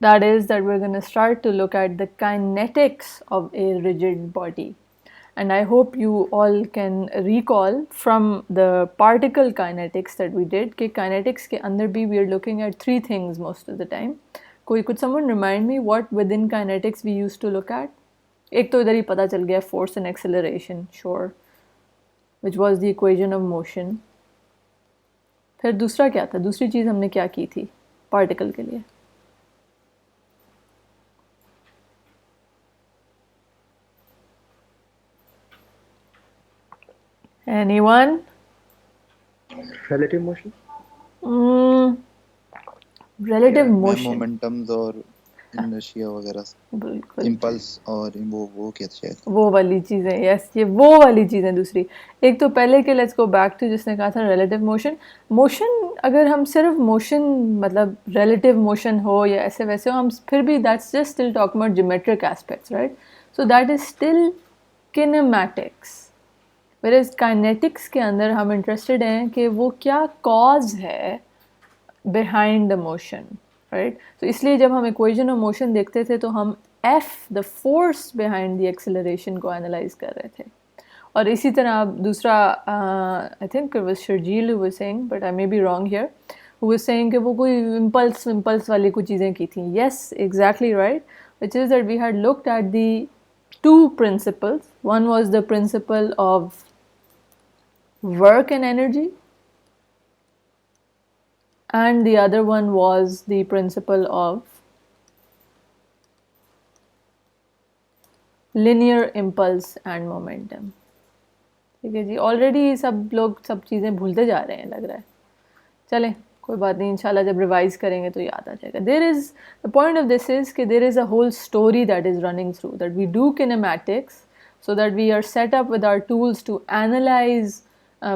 That is that we're going to start to look at the kinetics of a rigid body. And I hope you all can recall from the particle kinetics that we did कि kinetics के अंदर भी we are looking at three things most of the time. Could someone remind me what within kinetics we used to look at? एक तो इधर ही पता चल गया force and acceleration, sure, which was the equation of motion. फिर दूसरा क्या था? दूसरी चीज़ हमने क्या की थी particle के लिए? Anyone? relative motion. Mm, relative Yeah. Ma'am motion. Momentums और इनर्शिया वगैरह बिल्कुल इम्पल्स और वो क्या था शायद वो वाली चीज़ें, यस, ये वो वाली चीज़ें दूसरी। एक तो पहले के लेट्स गो बैक टू जिसने कहा था रिलेटिव मोशन। मोशन अगर हम सिर्फ मोशन मतलब रिलेटिव मोशन हो या ऐसे वैसे हो, हम फिर भी that's just still talking about geometric aspects, right? So that is still kinematics. Whereas kinetics के अंदर हम इंटरेस्टेड हैं कि वो क्या कॉज है बिहाइंड द मोशन, राइट? तो इसलिए जब हम इक्वेशन ऑफ मोशन देखते थे तो हम F the force behind the acceleration को एनालाइज कर रहे थे। और इसी तरह आप दूसरा I think was Sharjeel who was saying, but I may be wrong here, who was saying कि वो कोई इम्पल्स वाली कुछ चीज़ें की थी। Yes, exactly right, which is that we had looked at the two principles. One was the principle of work and energy, and the other one was the principle of linear impulse and momentum. ठीक है जी, already सब लोग सब चीज़ें भूलते जा रहे हैं लग रहा है। चलें, कोई बात नहीं, इंशाल्लाह जब रिवाइज करेंगे तो याद आ जाएगा। There is the point of this is कि there is a whole story that is running through that we do kinematics so that we are set up with our tools to analyze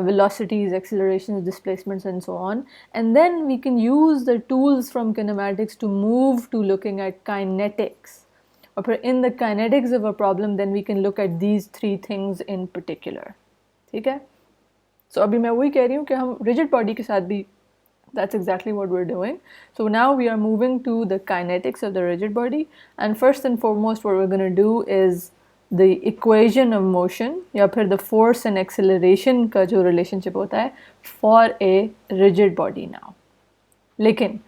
velocities, accelerations, displacements, and so on. And then we can use the tools from kinematics to move to looking at kinetics. Or in the kinetics of a problem, then we can look at these three things in particular. ठीक है? So अभी मैं वही कह रही हूँ कि हम rigid body के साथ भी that's exactly what we're doing. So now we are moving to the kinetics of the rigid body, and first and foremost what we're going to do is the equation of motion या फिर the force and acceleration का जो relationship होता है for a rigid body now. लेकिन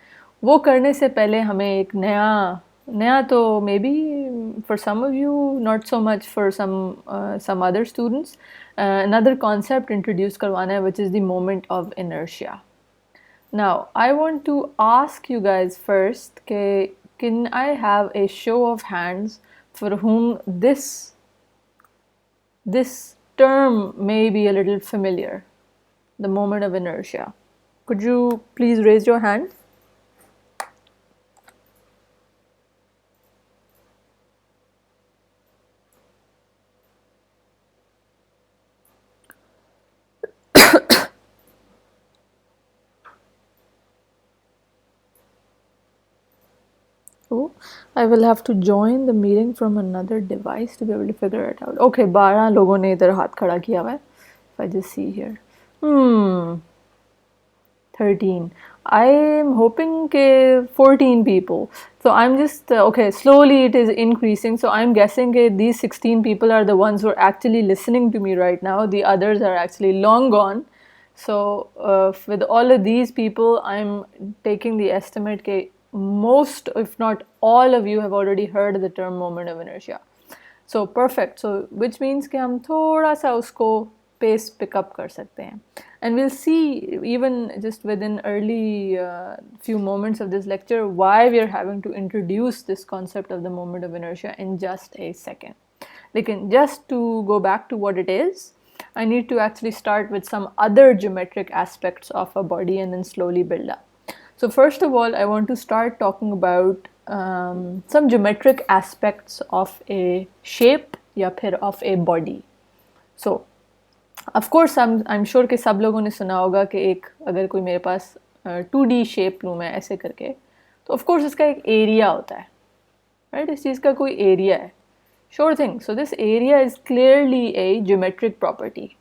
वो करने से पहले हमें एक नया नया तो maybe for some of you, not so much for some other students, another concept introduce करवाना है, which is the moment of inertia. Now, I want to ask you guys first, can I have a show of hands for whom this term may be a little familiar, the moment of inertia? Could you please raise your hand? Oh, I will have to join the meeting from another device to be able to figure it out. Okay, 12 लोगों ने इधर हाथ खड़ा किया हुआ है. If I just see here. 13. I'm hoping 14 people. So I'm just, okay, slowly it is increasing. So I'm guessing these 16 people are the ones who are actually listening to me right now. The others are actually long gone. So with all of these people, I'm taking the estimate that most, if not all of you have already heard the term moment of inertia. So perfect. So which means कि हम थोड़ा सा उसको pace pick up कर सकते हैं. And we'll see even just within early few moments of this lecture why we are having to introduce this concept of the moment of inertia in just a second. Lekin just to go back to what it is, I need to actually start with some other geometric aspects of a body and then slowly build up. So first of all, I want to start talking about some geometric aspects of a shape या फिर of a body. So of course I'm sure कि सब लोगों ने सुना होगा कि एक अगर कोई मेरे पास 2D शेप लूँ मैं ऐसे करके, तो of course इसका एक एरिया होता है, राइट? इस चीज़ का कोई एरिया है. Sure thing. So this area is clearly a geometric property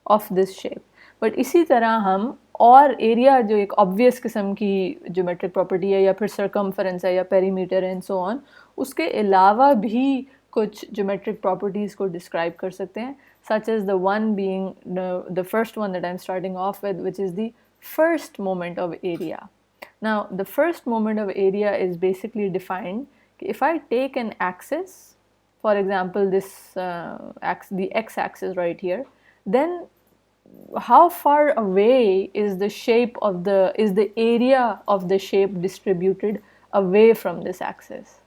of this shape. But इसी तरह हम और एरिया जो एक ऑब्वियस किस्म की ज्योमेट्रिक प्रॉपर्टी है, या फिर सर्कमफरेंस है, या पेरीमीटर एंड सो ऑन, उसके अलावा भी कुछ ज्योमेट्रिक प्रॉपर्टीज़ को डिस्क्राइब कर सकते हैं, such as the one being the first one that I'm starting off with, which is the first moment of area. Now, the first moment of area is basically defined if I take an axis, for example, this the x-axis right here, then how far away is the shape of the area of the shape distributed away from this axis.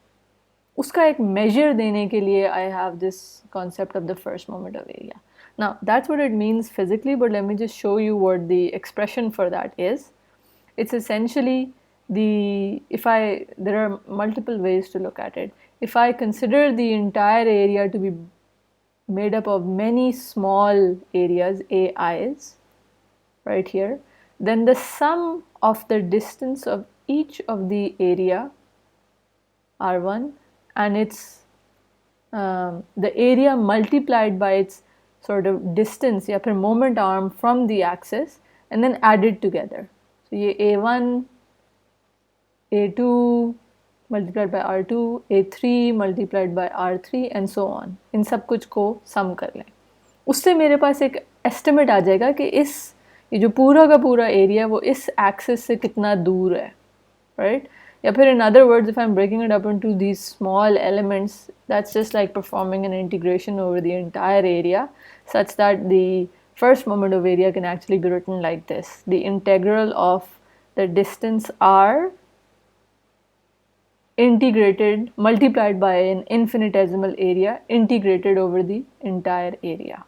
उसका एक measure देने के लिए I have this concept of the first moment of area. Now that's what it means physically, but let me just show you what the expression for that is. It's essentially there are multiple ways to look at it. If I consider the entire area to be made up of many small areas, AIs, right here, then the sum of the distance of each of the area, R1, and its the area multiplied by its sort of distance या फिर moment arm from the axis and then added together. So ये A1, A2 multiplied by R2, A3 multiplied by R3 and so on. इन सब कुछ को sum कर लें, उससे मेरे पास एक estimate आ जाएगा कि ये जो पूरा का पूरा area वो इस axis से कितना दूर है, right? या फिर in other words, if I'm breaking it up into these small elements, that's just like performing an integration over the entire area, such that the first moment of area can actually be written like this: the integral of the distance r integrated multiplied by an infinitesimal area integrated over the entire area.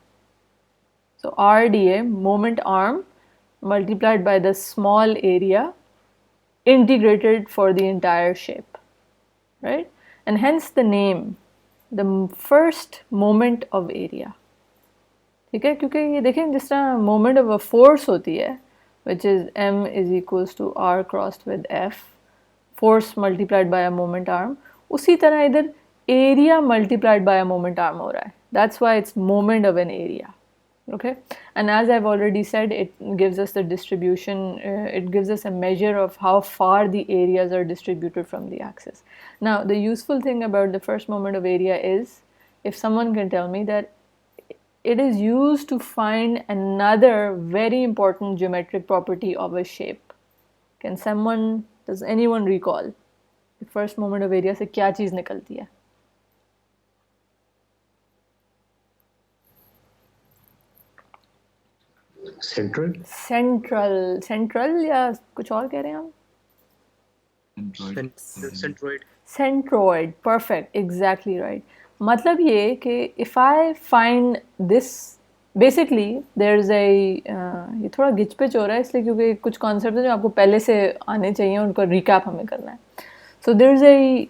So r dA, moment arm, multiplied by the small area integrated for the entire shape, right? And hence the name, the first moment of area. ठीक है, क्योंकि ये देखें जिस तरह moment of a force होती है, which is m is equals to r crossed with f, force multiplied by a moment arm, उसी तरह इधर area multiplied by a moment arm हो रहा है. That's why it's moment of an area. Okay, and as I've already said, it gives us the distribution, it gives us a measure of how far the areas are distributed from the axis. Now the useful thing about the first moment of area is, if someone can tell me that it is used to find another very important geometric property of a shape. Does anyone recall the first moment of area से क्या चीज़ निकलती है? Central या कुछ और कह रहे हैं हम? Centroid, perfect, exactly right. मतलब ये कि if I find this, basically there is ये थोड़ा गिच पिच हो रहा है इसलिए क्योंकि कुछ कॉन्सेप्ट है जो आपको पहले से आने चाहिए, उनका रिकैप हमें करना है. So there is a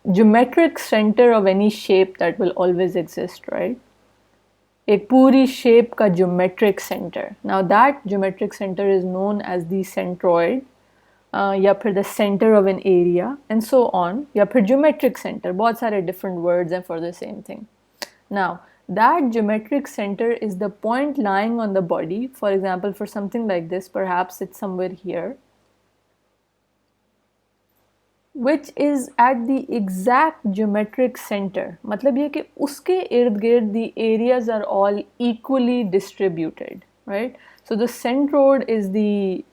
geometric centre of any shape that will always exist, right? एक पूरी शेप का geometric centre. Now that geometric centre is known as the centroid, या फिर the centre of an area and so on, या फिर geometric centre. बहुत सारे different words हैं for the same thing. Now that geometric centre is the point lying on the body. For example, for something like this, perhaps it's somewhere here, which is at the exact geometric center. मतलब ये कि उसके इर्द गिर्द the areas are all equally distributed, right? So the centroid is the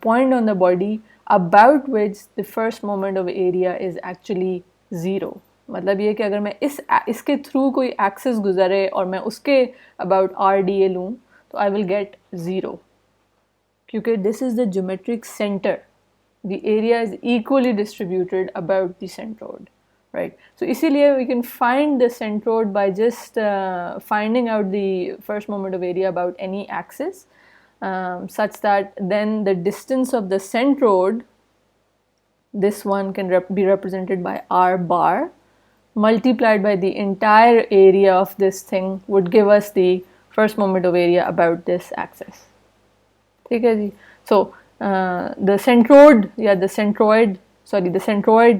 point on the body about which the first moment of area is actually zero. मतलब ये कि अगर मैं इसके थ्रू कोई एक्सिस गुजरे और मैं उसके about RDA लूँ तो I will get zero, क्योंकि this is the geometric center. The area is equally distributed about the centroid, right? So इसीलिए we can find the centroid by just finding out the first moment of area about any axis, such that then the distance of the centroid, this one can be represented by r bar, multiplied by the entire area of this thing would give us the first moment of area about this axis. ठीक है जी? So the centroid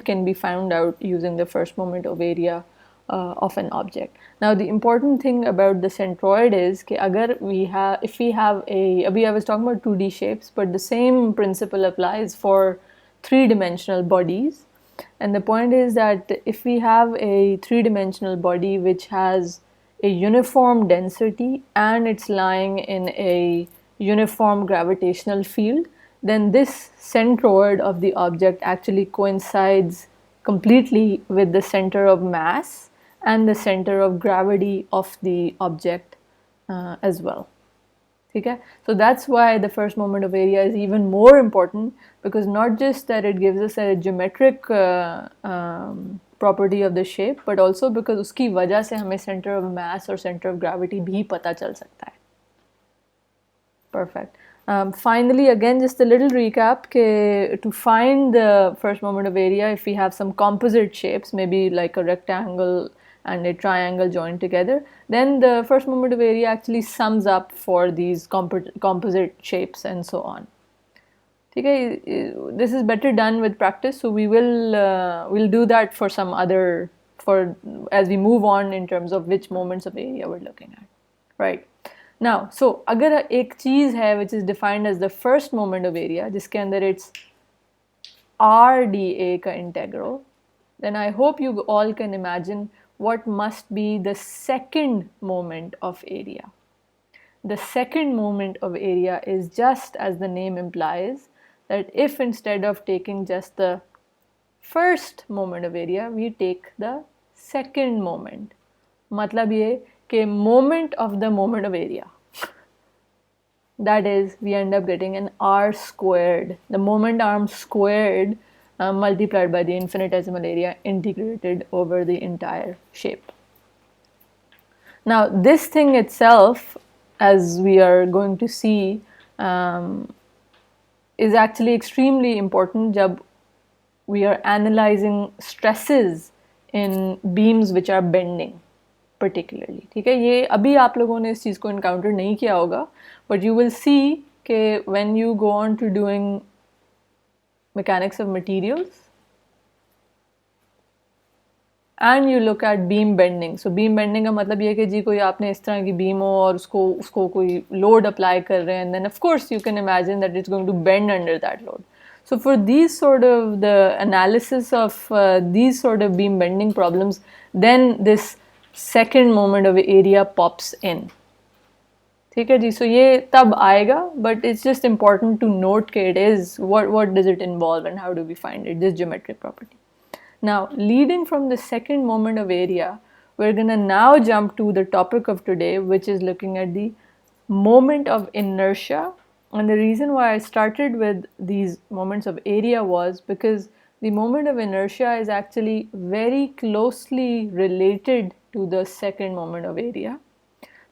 can be found out using the first moment of area of an object. Now the important thing about the centroid is कि अगर if we have अभी I was talking about 2D shapes, but the same principle applies for three-dimensional bodies. And the point is that if we have a three-dimensional body which has a uniform density and it's lying in a uniform gravitational field, then this centroid of the object actually coincides completely with the center of mass and the center of gravity of the object as well. Okay? So that's why the first moment of area is even more important, because not just that it gives us a geometric property of the shape, but also because उसकी वजह से हमें center of mass or center of gravity भी पता चल सकता है. Perfect. Finally, again, just a little recap. To find the first moment of area, if we have some composite shapes, maybe like a rectangle and a triangle joined together, then the first moment of area actually sums up for these composite shapes and so on. Okay, this is better done with practice, so we'll do that for some other, as we move on in terms of which moments of area we're looking at, right? Now, so अगर एक चीज़ है which is defined as the first moment of area, जिसके अंदर it's RdA का integral, then I hope you all can imagine what must be the second moment of area. The second moment of area is just as the name implies, that if instead of taking just the first moment of area, we take the second moment. मतलब ये कि moment of the moment of area. That is, we end up getting an r squared, the moment arm squared multiplied by the infinitesimal area integrated over the entire shape. Now, this thing itself, as we are going to see, is actually extremely important जब we are analyzing stresses in beams which are bending particularly. ठीक है, ये अभी आप लोगों ने इस चीज़ को encounter नहीं किया होगा, but you will see कि when you go on to doing mechanics of materials and you look at beam bending. So beam bending का मतलब ये है कि जी कोई आपने इस तरह की बीम हो और उसको कोई load apply कर रहे हैं, and then of course you can imagine that it's going to bend under that load. So for these sort of the analysis of these sort of beam bending problems, then this second moment of area pops in. ठीक है जी, so ये तब आएगा, but it's just important to note कि it is, what does it involve and how do we find it, this geometric property. Now, leading from the second moment of area, we're going to now jump to the topic of today, which is looking at the moment of inertia. And the reason why I started with these moments of area was because the moment of inertia is actually very closely related to the second moment of area,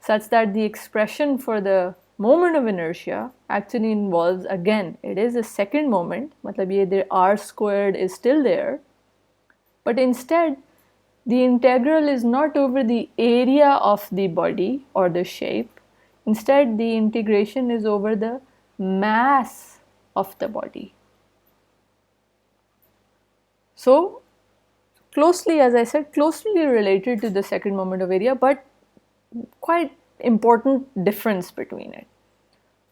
such that the expression for the moment of inertia actually involves, again, it is a second moment, matlab ye the r squared is still there, but instead the integral is not over the area of the body or the shape. Instead, the integration is over the mass of the body. So closely, as I said, closely related to the second moment of area, but quite important difference between it,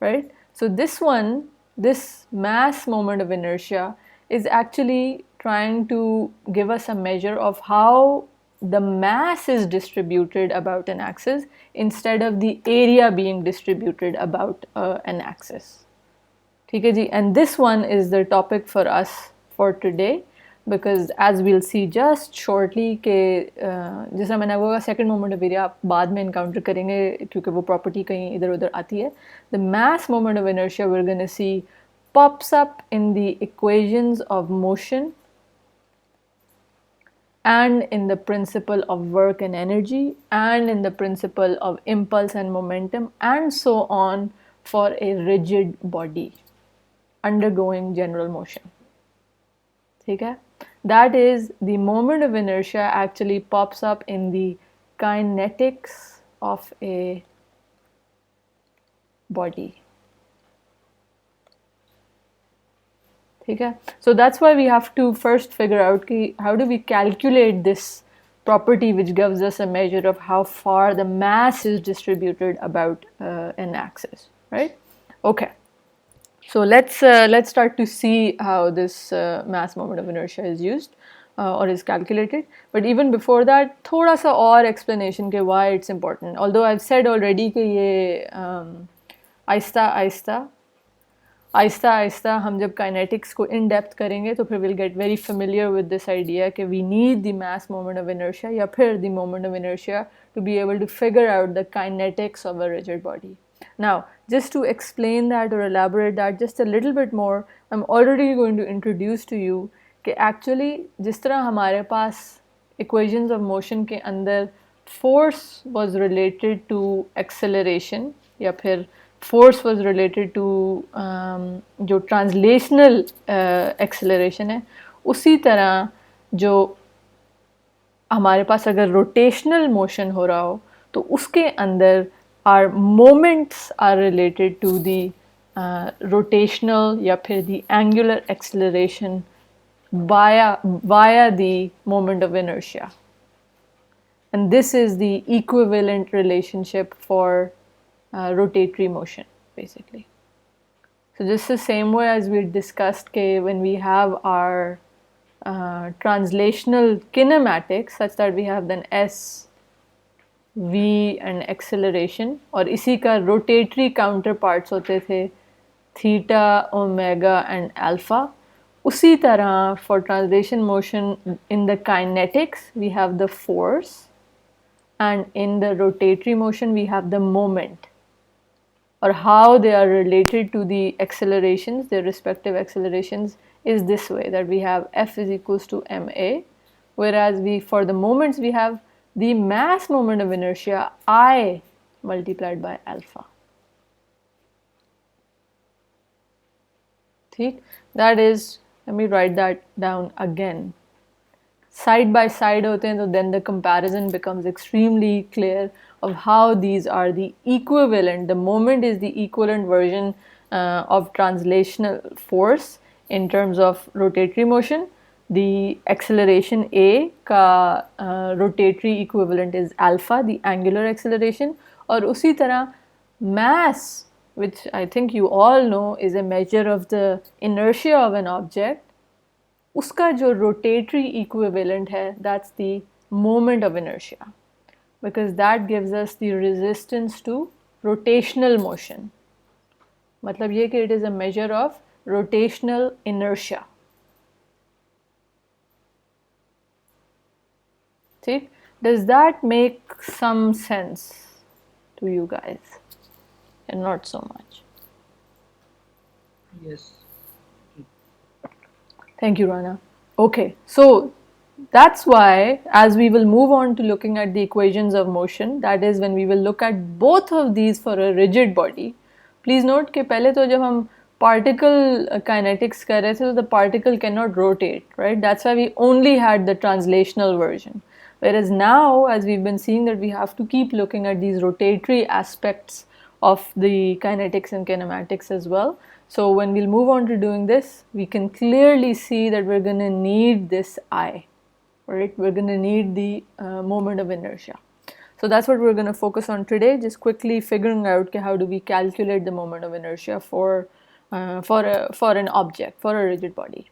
right? So this mass moment of inertia is actually trying to give us a measure of how the mass is distributed about an axis instead of the area being distributed about an axis. Okay, ji? And this one is the topic for us for today, because as we'll see just shortly कि जैसा मैंने बोला second moment of area आप बाद में encounter करेंगे क्योंकि वो property कहीं इधर उधर आती है. The mass moment of inertia we're going to see pops up in the equations of motion and in the principle of work and energy and in the principle of impulse and momentum and so on for a rigid body undergoing general motion. Okay? That is, the moment of inertia actually pops up in the kinetics of a body. Okay? So that's why we have to first figure out how do we calculate this property which gives us a measure of how far the mass is distributed about an axis, right? Okay. So let's start to see how this mass moment of inertia is used or is calculated. But even before that, थोड़ा सा और explanation के why it's important. Although I've said already कि ये आहिस्ता आहिस्ता हम जब kinetics को in depth करेंगे तो फिर we'll get very familiar with this idea कि we need the mass moment of inertia या फिर the moment of inertia to be able to figure out the kinetics of a rigid body. Now, just to explain that or elaborate that just a little bit more, I'm already going to introduce to you कि actually जिस तरह हमारे पास equations of motion के अंदर force was related to acceleration या फिर force was related to जो translational acceleration है, उसी तरह जो हमारे पास अगर rotational motion हो रहा हो तो उसके अंदर our moments are related to the rotational या फिर the angular acceleration via the moment of inertia. And this is the equivalent relationship for rotatory motion, basically. So just the same way as we discussed when we have our translational kinematics such that we have then S, V and acceleration और इसी का rotatory counterparts होते थे theta, omega and alpha. उसी तरह for translation motion in the kinetics we have the force and in the rotatory motion we have the moment, or how they are related to the accelerations, their respective accelerations is this way, that we have F is equals to ma, whereas for the moments we have the mass moment of inertia I multiplied by alpha. That is, let me write that down again. Side by side hote hain, so then the comparison becomes extremely clear of how these are the equivalent. The moment is the equivalent version of translational force in terms of rotatory motion. The acceleration A का rotatory equivalent is alpha, the angular acceleration, और उसी तरह mass, which I think you all know is a measure of the inertia of an object, उसका जो rotatory equivalent है, that's the moment of inertia, because that gives us the resistance to rotational motion. मतलब ये कि it is a measure of rotational inertia. See, does that make some sense to you guys? And not so much. Yes. Thank you, Rana. Okay, so that's why as we will move on to looking at the equations of motion, that is when we will look at both of these for a rigid body. Please note कि पहले तो जब हम particle kinetics कर रहे थे तो the particle cannot rotate, right? That's why we only had the translational version. Whereas now, as we've been seeing, that we have to keep looking at these rotatory aspects of the kinetics and kinematics as well. So when we'll move on to doing this, we can clearly see that we're going to need this I, right? We're going to need the moment of inertia. So that's what we're going to focus on today, just quickly figuring out how do we calculate the moment of inertia for an object, for a rigid body.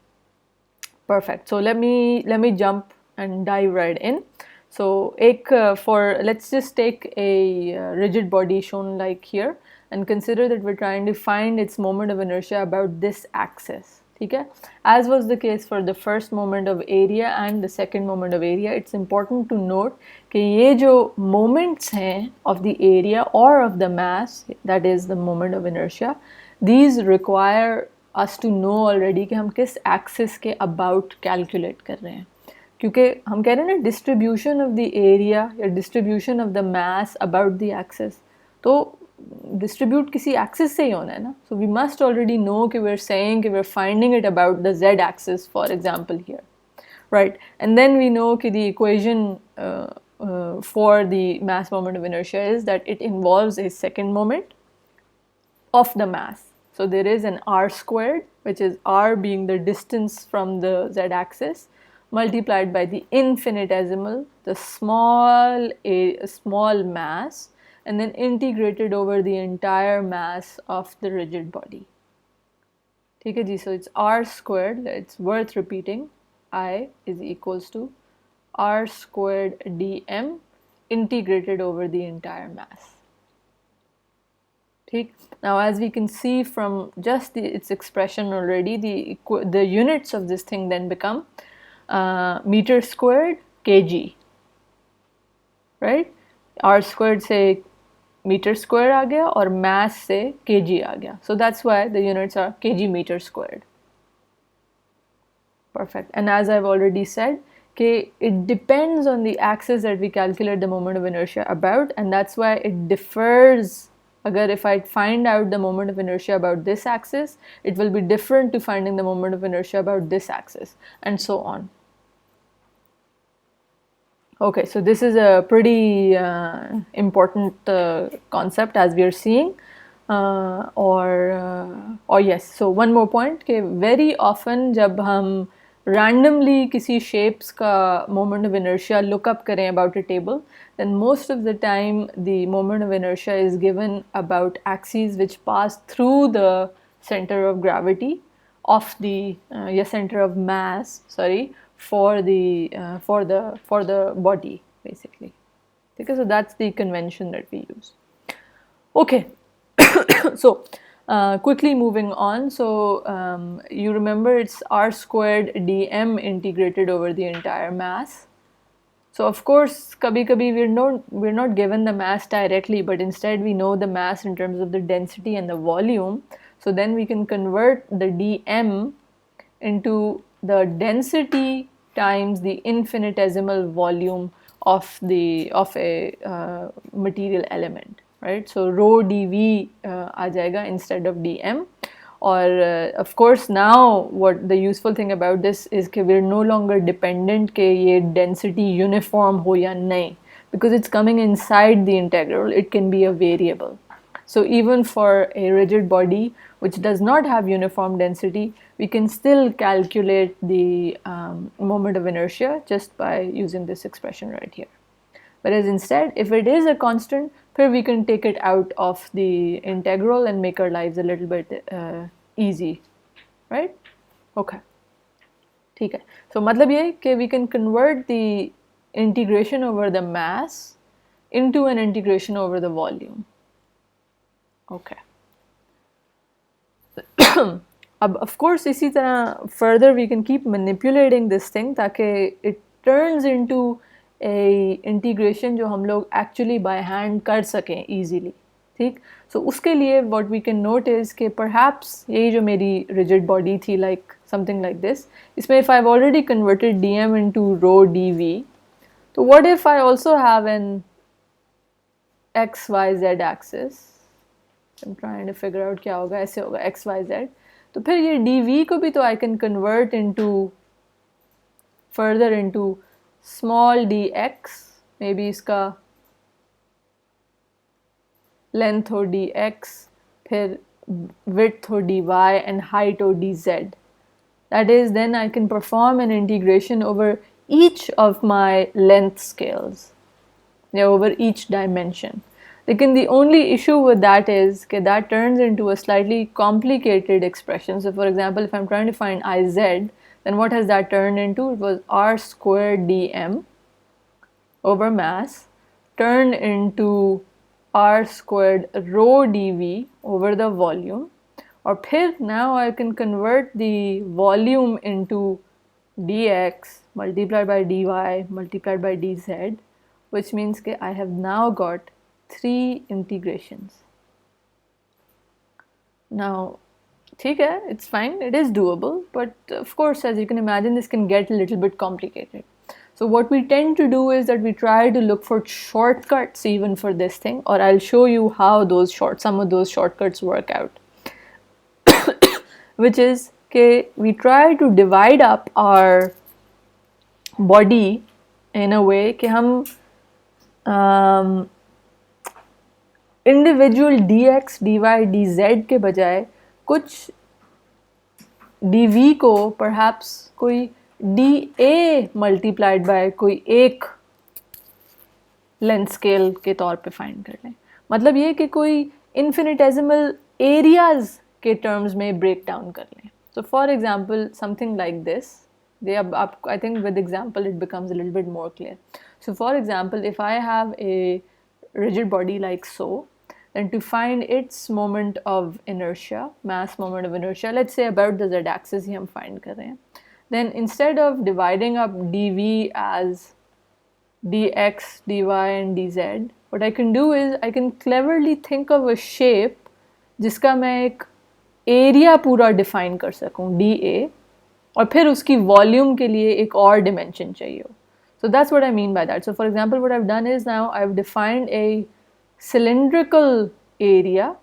Perfect. So let me jump and dive right in. So let's just take a rigid body shown like here and consider that we're trying to find its moment of inertia about this axis. Okay? As was the case for the first moment of area and the second moment of area, it's important to note कि ये जो moments हैं of the area or of the mass, that is the moment of inertia, these require us to know already कि हम किस axis के about calculate कर रहे हैं. क्योंकि हम कह रहे हैं ना distribution of the area या distribution of the mass about the axis, तो distribute किसी axis से ही होना है ना. So we must already know कि we're saying कि we're finding it about the z axis, for example here, right? And then we know कि the equation for the mass moment of inertia is that it involves a second moment of the mass. So there is an r squared, which is r being the distance from the z axis, multiplied by the infinitesimal, the small mass, and then integrated over the entire mass of the rigid body. ठीक है जी, so it's r squared, it's worth repeating, I is equals to r squared dm integrated over the entire mass. ठीक, now as we can see from just its expression already, the units of this thing then become meter squared kg, right? r squared से meter square आ गया और mass से kg आ गया, so that's why the units are kg meter squared. Perfect. And as I've already said, okay, it depends on the axis that we calculate the moment of inertia about, and that's why it differs. Agar if I find out the moment of inertia about this axis, it will be different to finding the moment of inertia about this axis, and so on. Okay, so this is a pretty important concept as we are seeing. Or yes, so one more point कि very often जब हम randomly किसी shapes का moment of inertia look up करें about a table, then most of the time the moment of inertia is given about axes which pass through the center of gravity of the center of mass, sorry, for the body basically. Okay, so that's the convention that we use. Okay. So quickly moving on, so you remember it's r squared dm integrated over the entire mass. So of course kabhi we're not given the mass directly, but instead we know the mass in terms of the density and the volume. So then we can convert the dm into the density times the infinitesimal volume of a material element, right? So rho dv aa jayega instead of dm. Or of course now what the useful thing about this is that we're no longer dependent ke ye density uniform ho ya nahi, because it's coming inside the integral, it can be a variable. So even for a rigid body which does not have uniform density, we can still calculate the moment of inertia just by using this expression right here. Whereas instead, if it is a constant, then we can take it out of the integral and make our lives a little bit easy, right? Okay. ठीक है. So मतलब ये कि we can convert the integration over the mass into an integration over the volume. Okay. अब of course इसी तरह further we can keep manipulating this thing ताकि it turns into a integration जो हम लोग actually by hand कर सकें easily. ठीक, so उसके लिए what we can note is कि perhaps यही जो मेरी rigid body थी like something like this, इसमें if I've already converted dm into rho dv, so what if I also have an xyz axis? I'm trying to figure out क्या होगा, ऐसे होगा xyz, तो फिर ये dv को भी तो I can convert into further into small dx, maybe इसका length हो dx, फिर width हो dy and height हो dz. That is, then I can perform an integration over each of my length scales, over each dimension. Lekin the only issue with that is that that turns into a slightly complicated expression. So for example, if I'm trying to find Iz, then what has that turned into? It was r squared dm over mass turned into r squared rho dv over the volume. Or phir now I can convert the volume into dx multiplied by dy multiplied by dz, which means that I have now got 3 integrations. Now, okay, it's fine, it is doable, but of course, as you can imagine, this can get a little bit complicated. So what we tend to do is that we try to look for shortcuts even for this thing, or I'll show you how some of those shortcuts work out. Which is that we try to divide up our body in a way that हम individual dx, dy, dz के बजाय कुछ dv को perhaps कोई dA multiplied by कोई एक length scale के तौर पे फाइंड कर लें. मतलब ये कि कोई इन्फिनिटेसिमल एरियाज के टर्म्स में ब्रेक डाउन कर लें. So for example, something like this, I think with example it becomes a little bit more clear. So for example, if I have a rigid body like so, then to find its moment of inertia, mass moment of inertia, let's say about the z-axis ही हम find कर रहे हैं, then instead of dividing up dv as dx, dy and dz, what I can do is I can cleverly think of a shape जिसका मैं एक area पूरा define कर सकूं dA, और फिर उसकी वॉल्यूम के लिए एक और डिमेंशन चाहिए हो. So that's what I mean by that. So for example, what I've done is now I've defined a cylindrical area,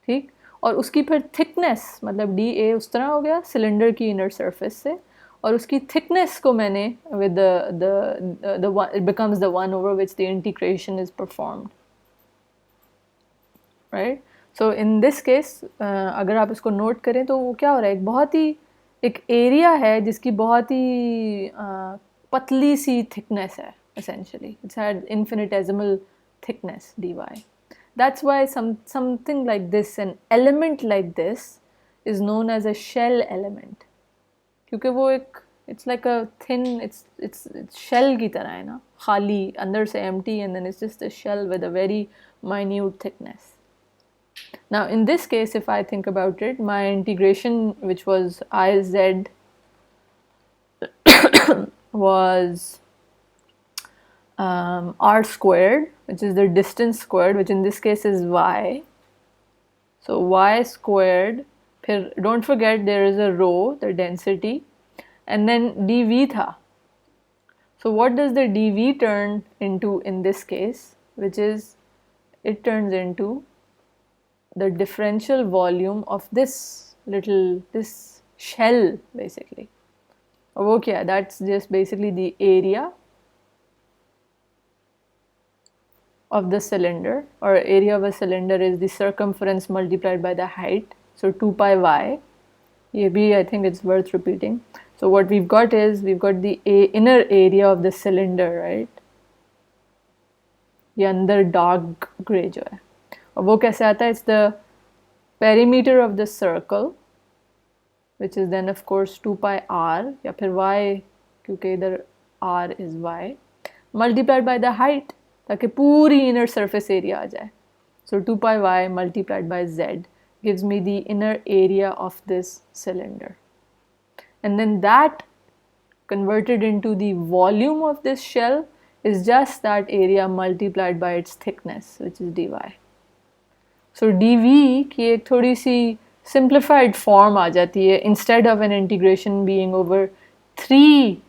ठीक, और उसकी फिर थिकनेस मतलब dA उस तरह हो गया सिलेंडर की इनर सरफेस से, और उसकी थिकनेस को मैंने with the one, it becomes the one over which the integration is performed, right? So in this case अगर आप इसको नोट करें तो वो क्या हो रहा है, एक बहुत ही एक एरिया है जिसकी बहुत ही पतली सी थिकनेस है essentially. It's had infinitesimal thickness dy. That's why something like this, an element like this is known as a shell element. क्योंकि वो एक it's like a thin, it's shell की तरह है ना, खाली अंदर से empty and then it's just a shell with a very minute thickness. Now in this case, if I think about it, my integration, which was Iz was r squared, which is the distance squared, which in this case is y. So y squared, फिर don't forget there is a rho, the density, and then dv था. So what does the dv turn into in this case, which is it turns into the differential volume of this shell basically. Okay, that's just basically the area of the cylinder, or area of a cylinder is the circumference multiplied by the height. So 2 pi y. I think it's worth repeating. So what we've got is we've got the inner area of the cylinder, right? ये अंदर dark gray जो है, और वो कैसे आता है, it's the perimeter of the circle, which is then of course 2 pi r या फिर y, क्योंकि इधर r is y, multiplied by the height, ताकि पूरी inner surface area आ जाए. So 2 pi y multiplied by z gives me the inner area of this cylinder, and then that converted into the volume of this shell is just that area multiplied by its thickness, which is dy. So dv की एक थोड़ी सी simplified form आ जाती है, instead of an integration being over 3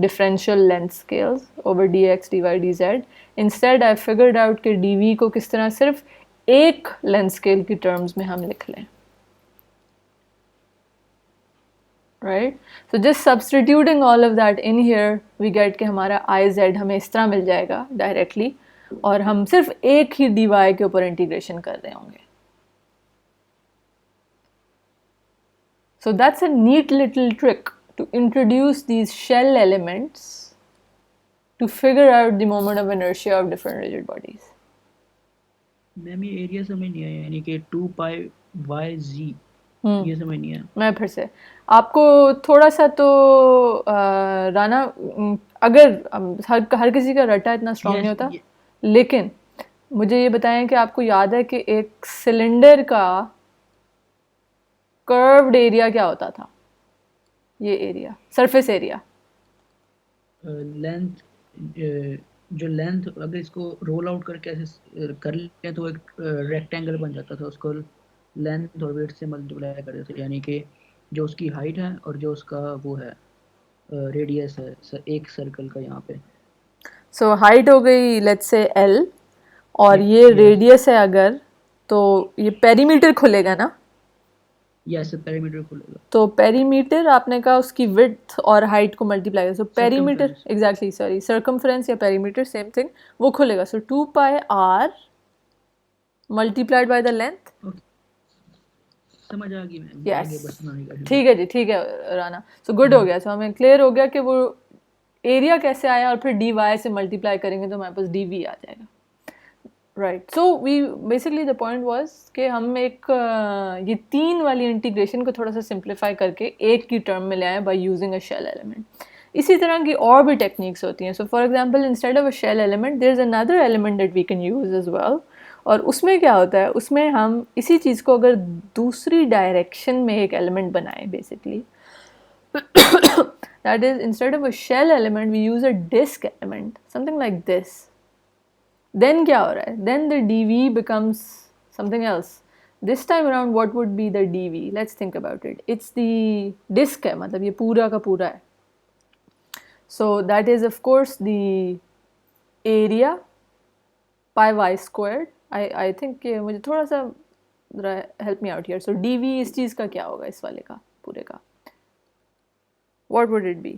differential length scales over dx, dy, dz. Instead I figured out कि dv को किस तरह सिर्फ एक length scale की terms में हम लिख लें, right? So just substituting all of that in here, we get कि हमारा iz हमें इस तरह मिल जाएगा directly, और हम सिर्फ एक ही dy के ऊपर इंटीग्रेशन कर रहे होंगे. So that's a neat little trick to introduce these shell elements to figure out the moment of inertia of different rigid bodies. Ma'am ये एरिया समझ नहीं आया, यानी कि 2 पाई वाई जी, ये समझ नहीं आया. मैं फिर से आपको थोड़ा सा तो राना, अगर हर किसी का रटा इतना स्ट्रॉन्ग नहीं होता, लेकिन मुझे ये बताएं कि आपको याद है कि एक सिलेंडर का कर्व्ड एरिया क्या होता था, ये एरिया सरफेस एरिया, लेंथ, जो लेंथ अगर इसको रोल आउट करके ऐसे कर लें तो एक रेक्टेंगल बन जाता था, उसको लेंथ और वेट से मल्टीप्लाई कर देते, यानी कि जो उसकी हाइट है और जो उसका वो है रेडियस है एक सर्कल का यहाँ पे. सो हाइट हो गई लेट्स से l, और ये रेडियस है अगर, तो ये पेरीमीटर खुलेगा ना. यस, पेरीमीटर खुलेगा. तो पेरीमीटर आपने कहा उसकी विड्थ और हाइट को मल्टीप्लाई कर, so perimeter exactly, sorry circumference या पेरीमीटर सेम थिंग, वो खुलेगा. सो 2 पाई r multiplied by the length, समझ आ गई मैं Yes. आगे बस बनाने का ठीक है जी, ठीक है राना. सो गुड हो गया. सो हमें क्लियर हो गया कि वो एरिया कैसे आया और फिर डी वाई से मल्टीप्लाई करेंगे तो हमारे पास डी वी आ जाएगा. Right. So we basically the point was कि हम एक ये 3 वाली इंटीग्रेशन को थोड़ा सा सिंप्लीफाई करके एक की टर्म में ले आए by using a shell element. इसी तरह की और भी टेक्निक्स होती हैं. So for example instead of a shell element there is another element that we can use as well. और उसमें क्या होता है, उसमें हम इसी चीज़ को अगर दूसरी डायरेक्शन में एक एलिमेंट बनाएं basically, that is instead of a shell element we use a disk element, something like this. Then क्या हो रहा है, then the dv becomes something else. This time around what would be the dv? Let's think about it. It's the disk है, मतलब ये पूरा का पूरा है. So that is of course the area pi y squared. I think कि मुझे थोड़ा सा help me out here. So dv इस चीज़ का क्या होगा, इस वाले का पूरे का? What would it be?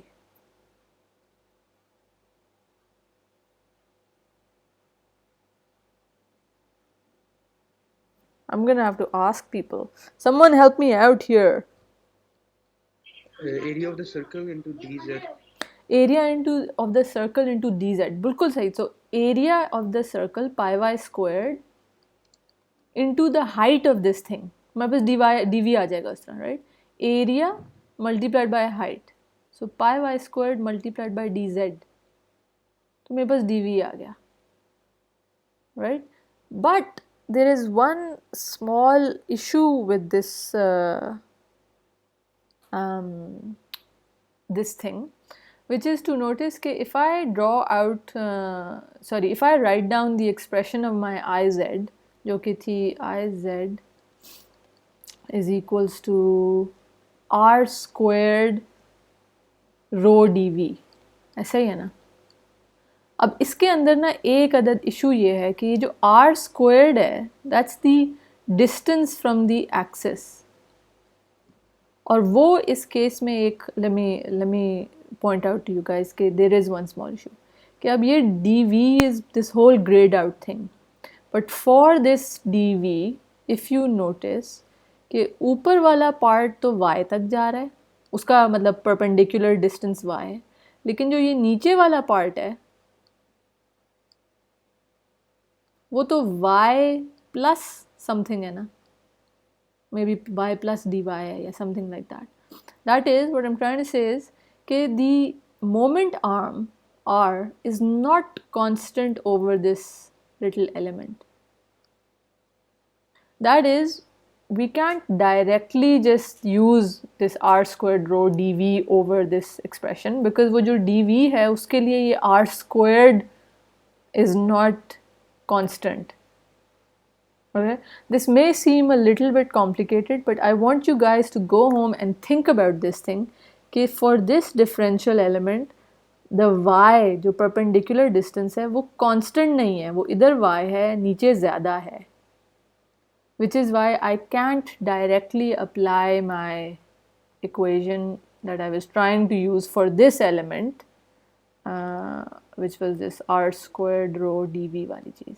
I'm gonna have to ask people. Someone help me out here. Area of the circle into dz. Area of the circle into dz. बिल्कुल सही. So area of the circle pi y squared into the height of this thing. मेरे पास dv आ जाएगा उस तरह, right? Area multiplied by height. So pi y squared multiplied by dz. तो मेरे पास dv आ गया, right? But there is one small issue with this this thing, which is to notice that if I draw out if I write down the expression of my iz, जो कि थी iz is equals to r squared rho dv, ऐसा ही है ना. अब इसके अंदर ना एक अदद इशू ये है कि ये जो r स्क्वायर्ड है that's the distance from the axis, और वो इस केस में एक let me point out to you guys कि there is one small issue कि अब ये dv is this whole grayed out thing, but for this dv if you notice कि ऊपर वाला पार्ट तो y तक जा रहा है, उसका मतलब परपेंडिकुलर डिस्टेंस y है, लेकिन जो ये नीचे वाला पार्ट है वो तो y प्लस समथिंग है ना, maybe y plus dy है या something like that. That is what I am trying to say is कि the moment arm r is not constant over this little element. That is, we can't directly just use this r squared rho dv over this expression because वो जो dv है उसके लिए ये r squared is not constant. Okay, this may seem a little bit complicated, but I want you guys to go home and think about this thing कि for this differential element the y जो perpendicular distance है वो constant नहीं है, वो इधर y है, नीचे ज़्यादा है, which is why I can't directly apply my equation that I was trying to use for this element, which was this r squared rho dv वाली चीज़.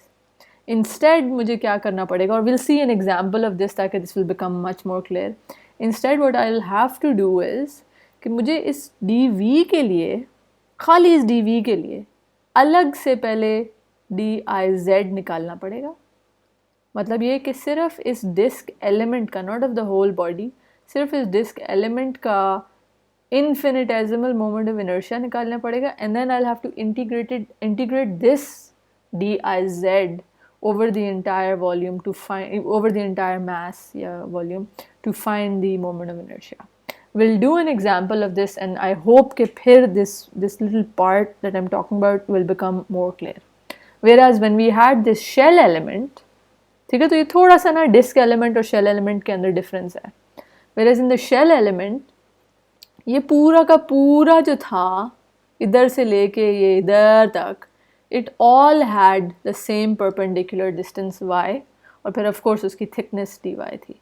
Instead मुझे क्या करना पड़ेगा, और we'll see an example of this ताकि this will become much more clear. Instead what I'll have to do is कि मुझे इस dv के लिए, खाली इस dv के लिए अलग से पहले diz निकालना पड़ेगा. मतलब ये कि सिर्फ इस डिस्क एलिमेंट का, not of the whole body, सिर्फ इस डिस्क एलिमेंट का इन्फिनिटेसिमल मोमेंट ऑफ इनर्शिया निकालना पड़ेगा, and then I will have to integrate this diz over the entire volume to find, over the entire mass volume to find the moment of inertia. We'll do an example of this and I hope कि फिर this little part that I'm talking about will become more clear. Whereas when we had this shell element, ठीक है, तो ये थोड़ा सा ना disc element और शेल एलिमेंट के अंदर डिफरेंस है. Whereas in the shell element ये पूरा का पूरा जो था इधर से लेके ये इधर तक, it all had the same perpendicular distance y और फिर of course उसकी thickness dy थी.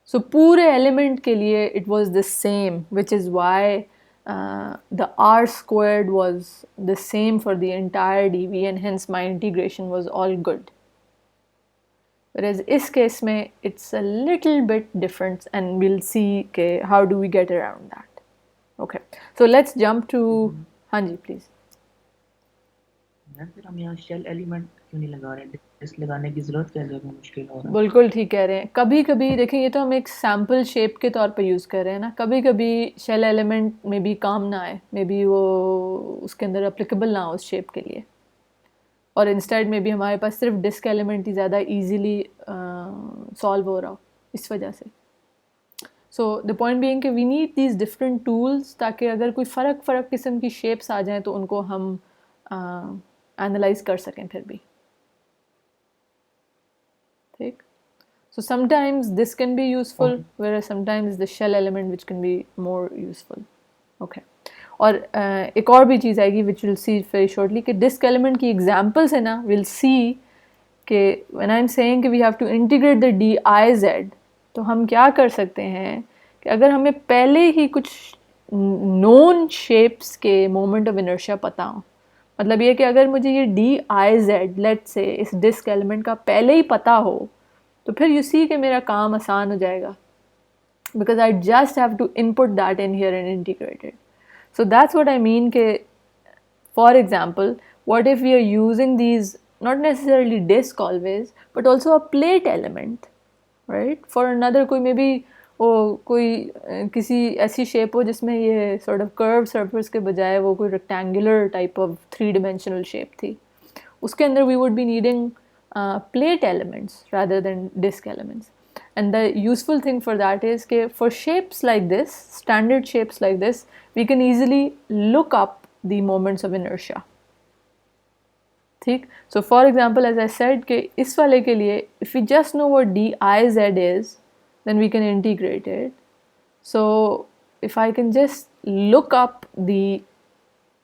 So पूरे element के लिए it was the same, which is why the r squared was the same for the entire dv and hence my integration was all good. whereas इस case में it's a little bit different and we'll see के how do we get around that. Okay, so let's jump to हाँ जी please. यार फिर हम यहाँ shell element क्यों नहीं लगा रहे, डिस्क लगाने की जरूरत क्या है जब मुश्किल हो रहा है? बिल्कुल ठीक कह रहे हैं. कभी कभी देखें, ये तो हम एक सैम्पल शेप के तौर पे यूज़ कर रहे हैं ना. कभी कभी शेल एलिमेंट में भी काम ना आए, मे बी वो उसके अंदर अप्लीकेबल ना हो उस शेप के लिए, और इंस्टेड में भी हमारे पास सिर्फ डिस्क एलिमेंट ही ज़्यादा ईजीली सॉल्व हो रहा हो इस वजह से. सो द पॉइंट बीइंग कि we need these different tools, ताकि अगर कोई फ़र्क किस्म की शेप्स आ जाएँ तो उनको हम एनालाइज कर सकें फिर भी. ठीक. So sometimes this can be useful, whereas sometimes the shell element which can be more useful. Okay. और एक और भी चीज़ आएगी which we'll see very shortly कि disk element की examples है ना, we'll see कि when I'm saying कि we have to integrate the DIZ, तो हम क्या कर सकते हैं कि अगर हमें पहले ही कुछ known shapes के moment of inertia पता हो, मतलब ये कि अगर मुझे ये DIZ let's say इस disk element का पहले ही पता हो, तो फिर you see कि मेरा काम आसान हो जाएगा, because I just have to input that in here and integrate it. So that's what I mean कि, for example, what if we are using these, not necessarily disk always, but also a plate element, right? For another कोई maybe वो कोई किसी ऐसी shape हो जिसमें ये sort of curved surface के बजाय वो कोई rectangular type of 3-dimensional shape थी, उसके अंदर we would be needing plate elements rather than disk elements. And the useful thing for that is that for shapes like this, standard shapes like this, we can easily look up the moments of inertia. ठीक. So for example, as I said कि इस वाले के लिए if we just know what DIZ is, then we can integrate it. So if I can just look up the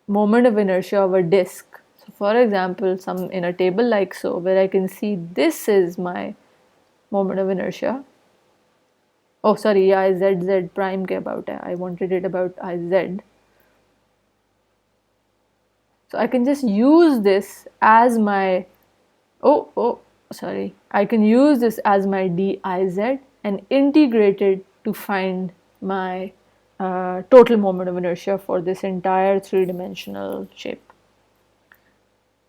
moment of inertia of a disk, so for example, some in a table like so, where I can see this is my moment of inertia. Oh sorry, yeah, ZZ prime के about है. I wanted it about IZ. So I can just use this as my, I can use this as my DIZ and integrate it to find my total moment of inertia for this entire 3-dimensional shape.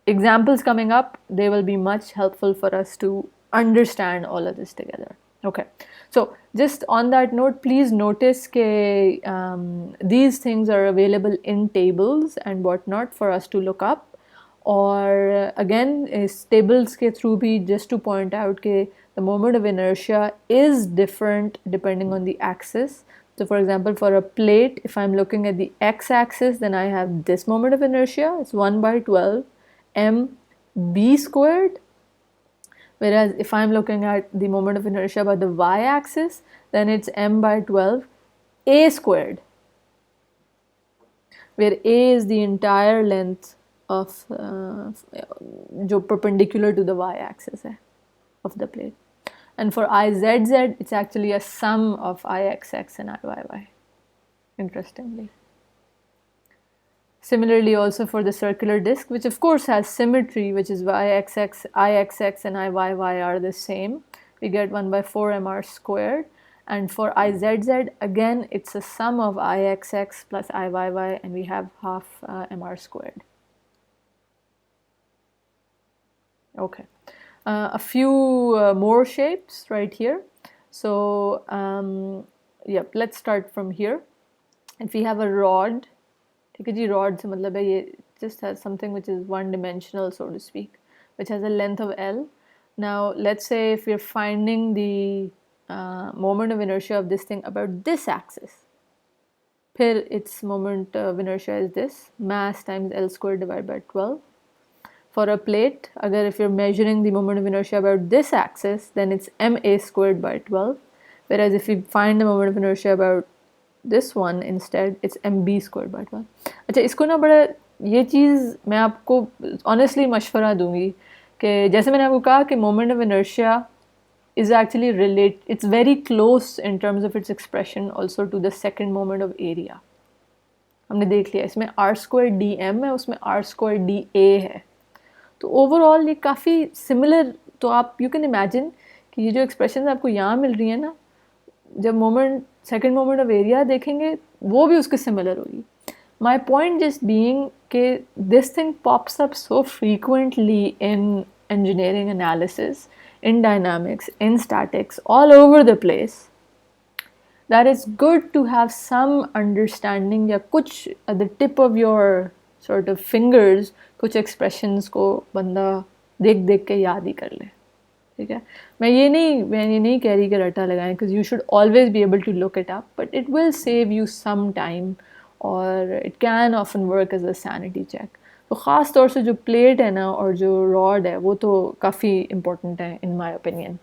Examples coming up, they will be much helpful for us to understand all of this together. Okay, so just on that note, please notice that these things are available in tables and whatnot for us to look up. Or again, is tables ke through bhi, just to point out that the moment of inertia is different depending on the axis. So for example, for a plate, if I'm looking at the x-axis, then I have this moment of inertia, it's 1/12 mb squared. Whereas if I'm looking at the moment of inertia by the y-axis, then it's m/12 a squared, where a is the entire length of जो perpendicular to the y-axis है of the plate. And for IZZ, it's actually a sum of IXX and IYY, interestingly. Similarly also for the circular disc, which of course has symmetry, which is IXX and IYY are the same, we get 1/4 mr squared. And for IZZ, again it's a sum of IXX plus IYY, and we have half mr squared. Okay, a few more shapes right here. So yep, let's start from here. If we have a rod, ठीक है जी, rod से मतलब है ये just has something which is one-dimensional, so to speak, which has a length of L. Now let's say if we're finding the moment of inertia of this thing about this axis, फिर its moment of inertia is this, mass times L squared divided by 12. For a plate, agar if you're measuring the moment of inertia about this axis, then it's ma squared by 12. Whereas if you find the moment of inertia about this one instead, it's mb squared by 12. अच्छा, इसको ना बड़ा ये चीज़ मैं आपको honestly मशवरा दूंगी कि जैसे मैंने आपको कहा कि moment of inertia is actually it's very close in terms of its expression also to the second moment of area. हमने देख लिया, इसमें r square dm है, उसमें r square dA है, तो ओवरऑल ये काफ़ी सिमिलर. तो आप यू कैन इमेजिन कि ये जो एक्सप्रेशन आपको यहाँ मिल रही है ना, जब moment second moment of area देखेंगे वो भी उसके सिमिलर होगी. माई पॉइंट जस्ट बीइंग कि this thing pops up so frequently in engineering analysis, in dynamics, in statics, all over the place, that it's good to have some understanding या कुछ at the tip of your sort of fingers कुछ expressions को बंदा देख देख के याद ही कर ले. ठीक है, मैं ये नहीं कह रही कि रटा लगाएं, because you should always be able to look it up, but it will save you some time और it can often work as a sanity check. तो ख़ास तौर से जो प्लेट है ना और जो रॉड है वो तो काफ़ी इम्पोर्टेंट है in my opinion.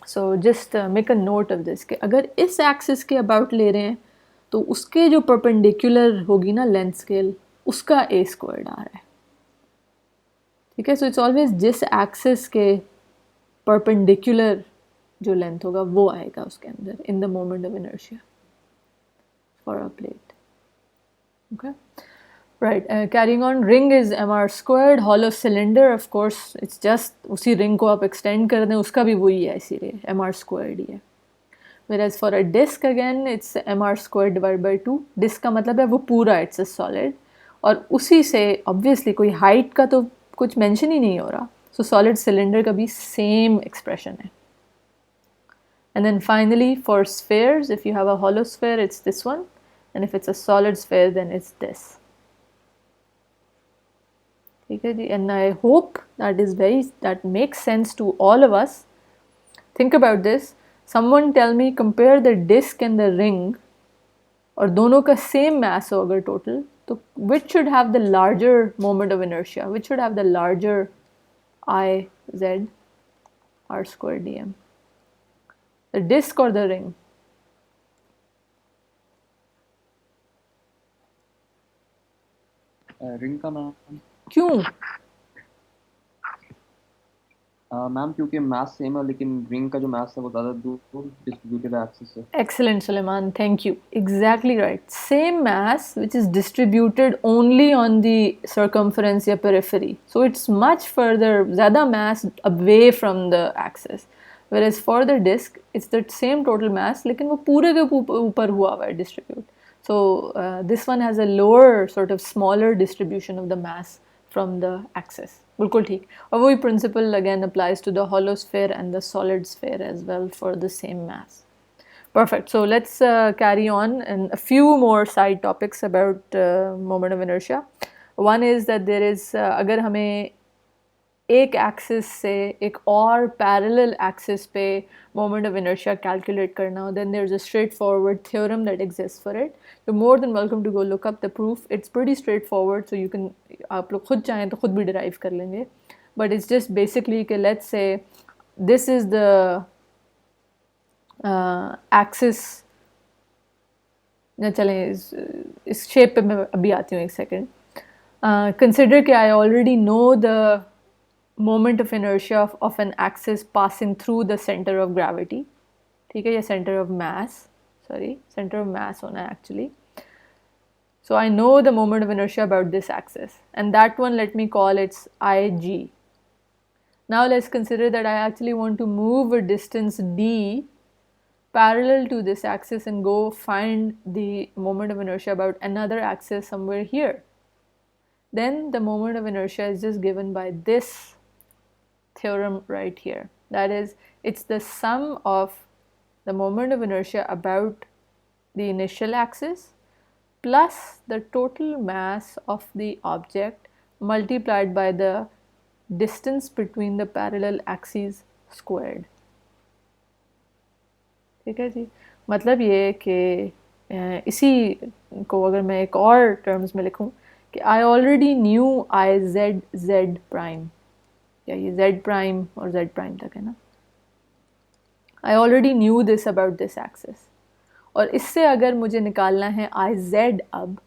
So just make a note of this कि अगर इस एक्सिस के अबाउट ले रहे हैं तो उसके जो परपेंडिकुलर होगी ना लेंथ स्केल, उसका ए स्क्वायर्ड आ रहा है. ठीक है, सो इट्स ऑलवेज जिस एक्सिस के परपेंडिकुलर जो लेंथ होगा वो आएगा उसके अंदर in the moment of inertia for a plate. Okay, right, carrying on, ring is mr squared, hollow cylinder of course it's just उसी ring को आप extend कर दें उसका भी वही है, इसीलिए mr squared ही है. whereas for a disk again it's mr squared divided by 2. disk का मतलब है वो पूरा it's a solid, और उसी से obviously कोई height का तो कुछ mention ही नहीं हो रहा, so solid cylinder का भी same expression है. and then finally for spheres, if you have a hollow sphere it's this one, and if it's a solid sphere then it's this. ठीक है जी, and I hope that makes sense to all of us. Think about this. Someone tell me, compare the disk and the ring, और दोनों का same mass हो अगर total, तो which should have the larger moment of inertia? Which should have the larger I z r squared dm? The disk or the ring? Ring का ma'am. क्यों? Ma'am क्योंकि mass same है लेकिन ring का जो मास है वो ज़्यादा दूर डिस्ट्रीब्यूटेड है एक्सिस से. Excellent, Suleiman. Thank you. Exactly right. Same mass which is distributed only on the circumference or periphery. So it's much further, ज़्यादा mass away from the axis. Whereas for the disk, it's the same total mass, लेकिन वो पूरे के ऊपर हुआ हुआ है distribute. So this one has a lower sort of smaller distribution of the mass from the axis. बिल्कुल ठीक. और वही principle again applies to the hollow sphere and the solid sphere as well for the same mass. Perfect. So let's carry on and a few more side topics about moment of inertia. One is that there is अगर हमें एक axis से एक और parallel axis पे moment of inertia calculate करना हो, then there's a straightforward theorem that exists for it. You're more than welcome to go look up the proof. It's pretty straightforward, so you can, आप लोग खुद चाहें तो खुद भी derive कर लेंगे. But it's just basically कि let's say this is the axis. ना चलें इस शेप पे मैं अभी आती हूँ एक सेकेंड. Consider कि I already know the moment of inertia of an axis passing through the center of gravity. ठीक है, या center of mass, center of mass होना है actually. So I know the moment of inertia about this axis, and that one let me call it's IG. Now let's consider that I actually want to move a distance d parallel to this axis and go find the moment of inertia about another axis somewhere here. Then the moment of inertia is just given by this theorem right here. That is, it's the sum of the moment of inertia about the initial axis plus the total mass of the object multiplied by the distance between the parallel axes squared. ठीक है जी, मतलब ये कि इसी को अगर मैं एक और टर्म्स में लिखूं कि I already knew I z prime, या ये z prime और z prime तक है ना, I already knew this about this axis, और इससे अगर मुझे निकालना है I z अब,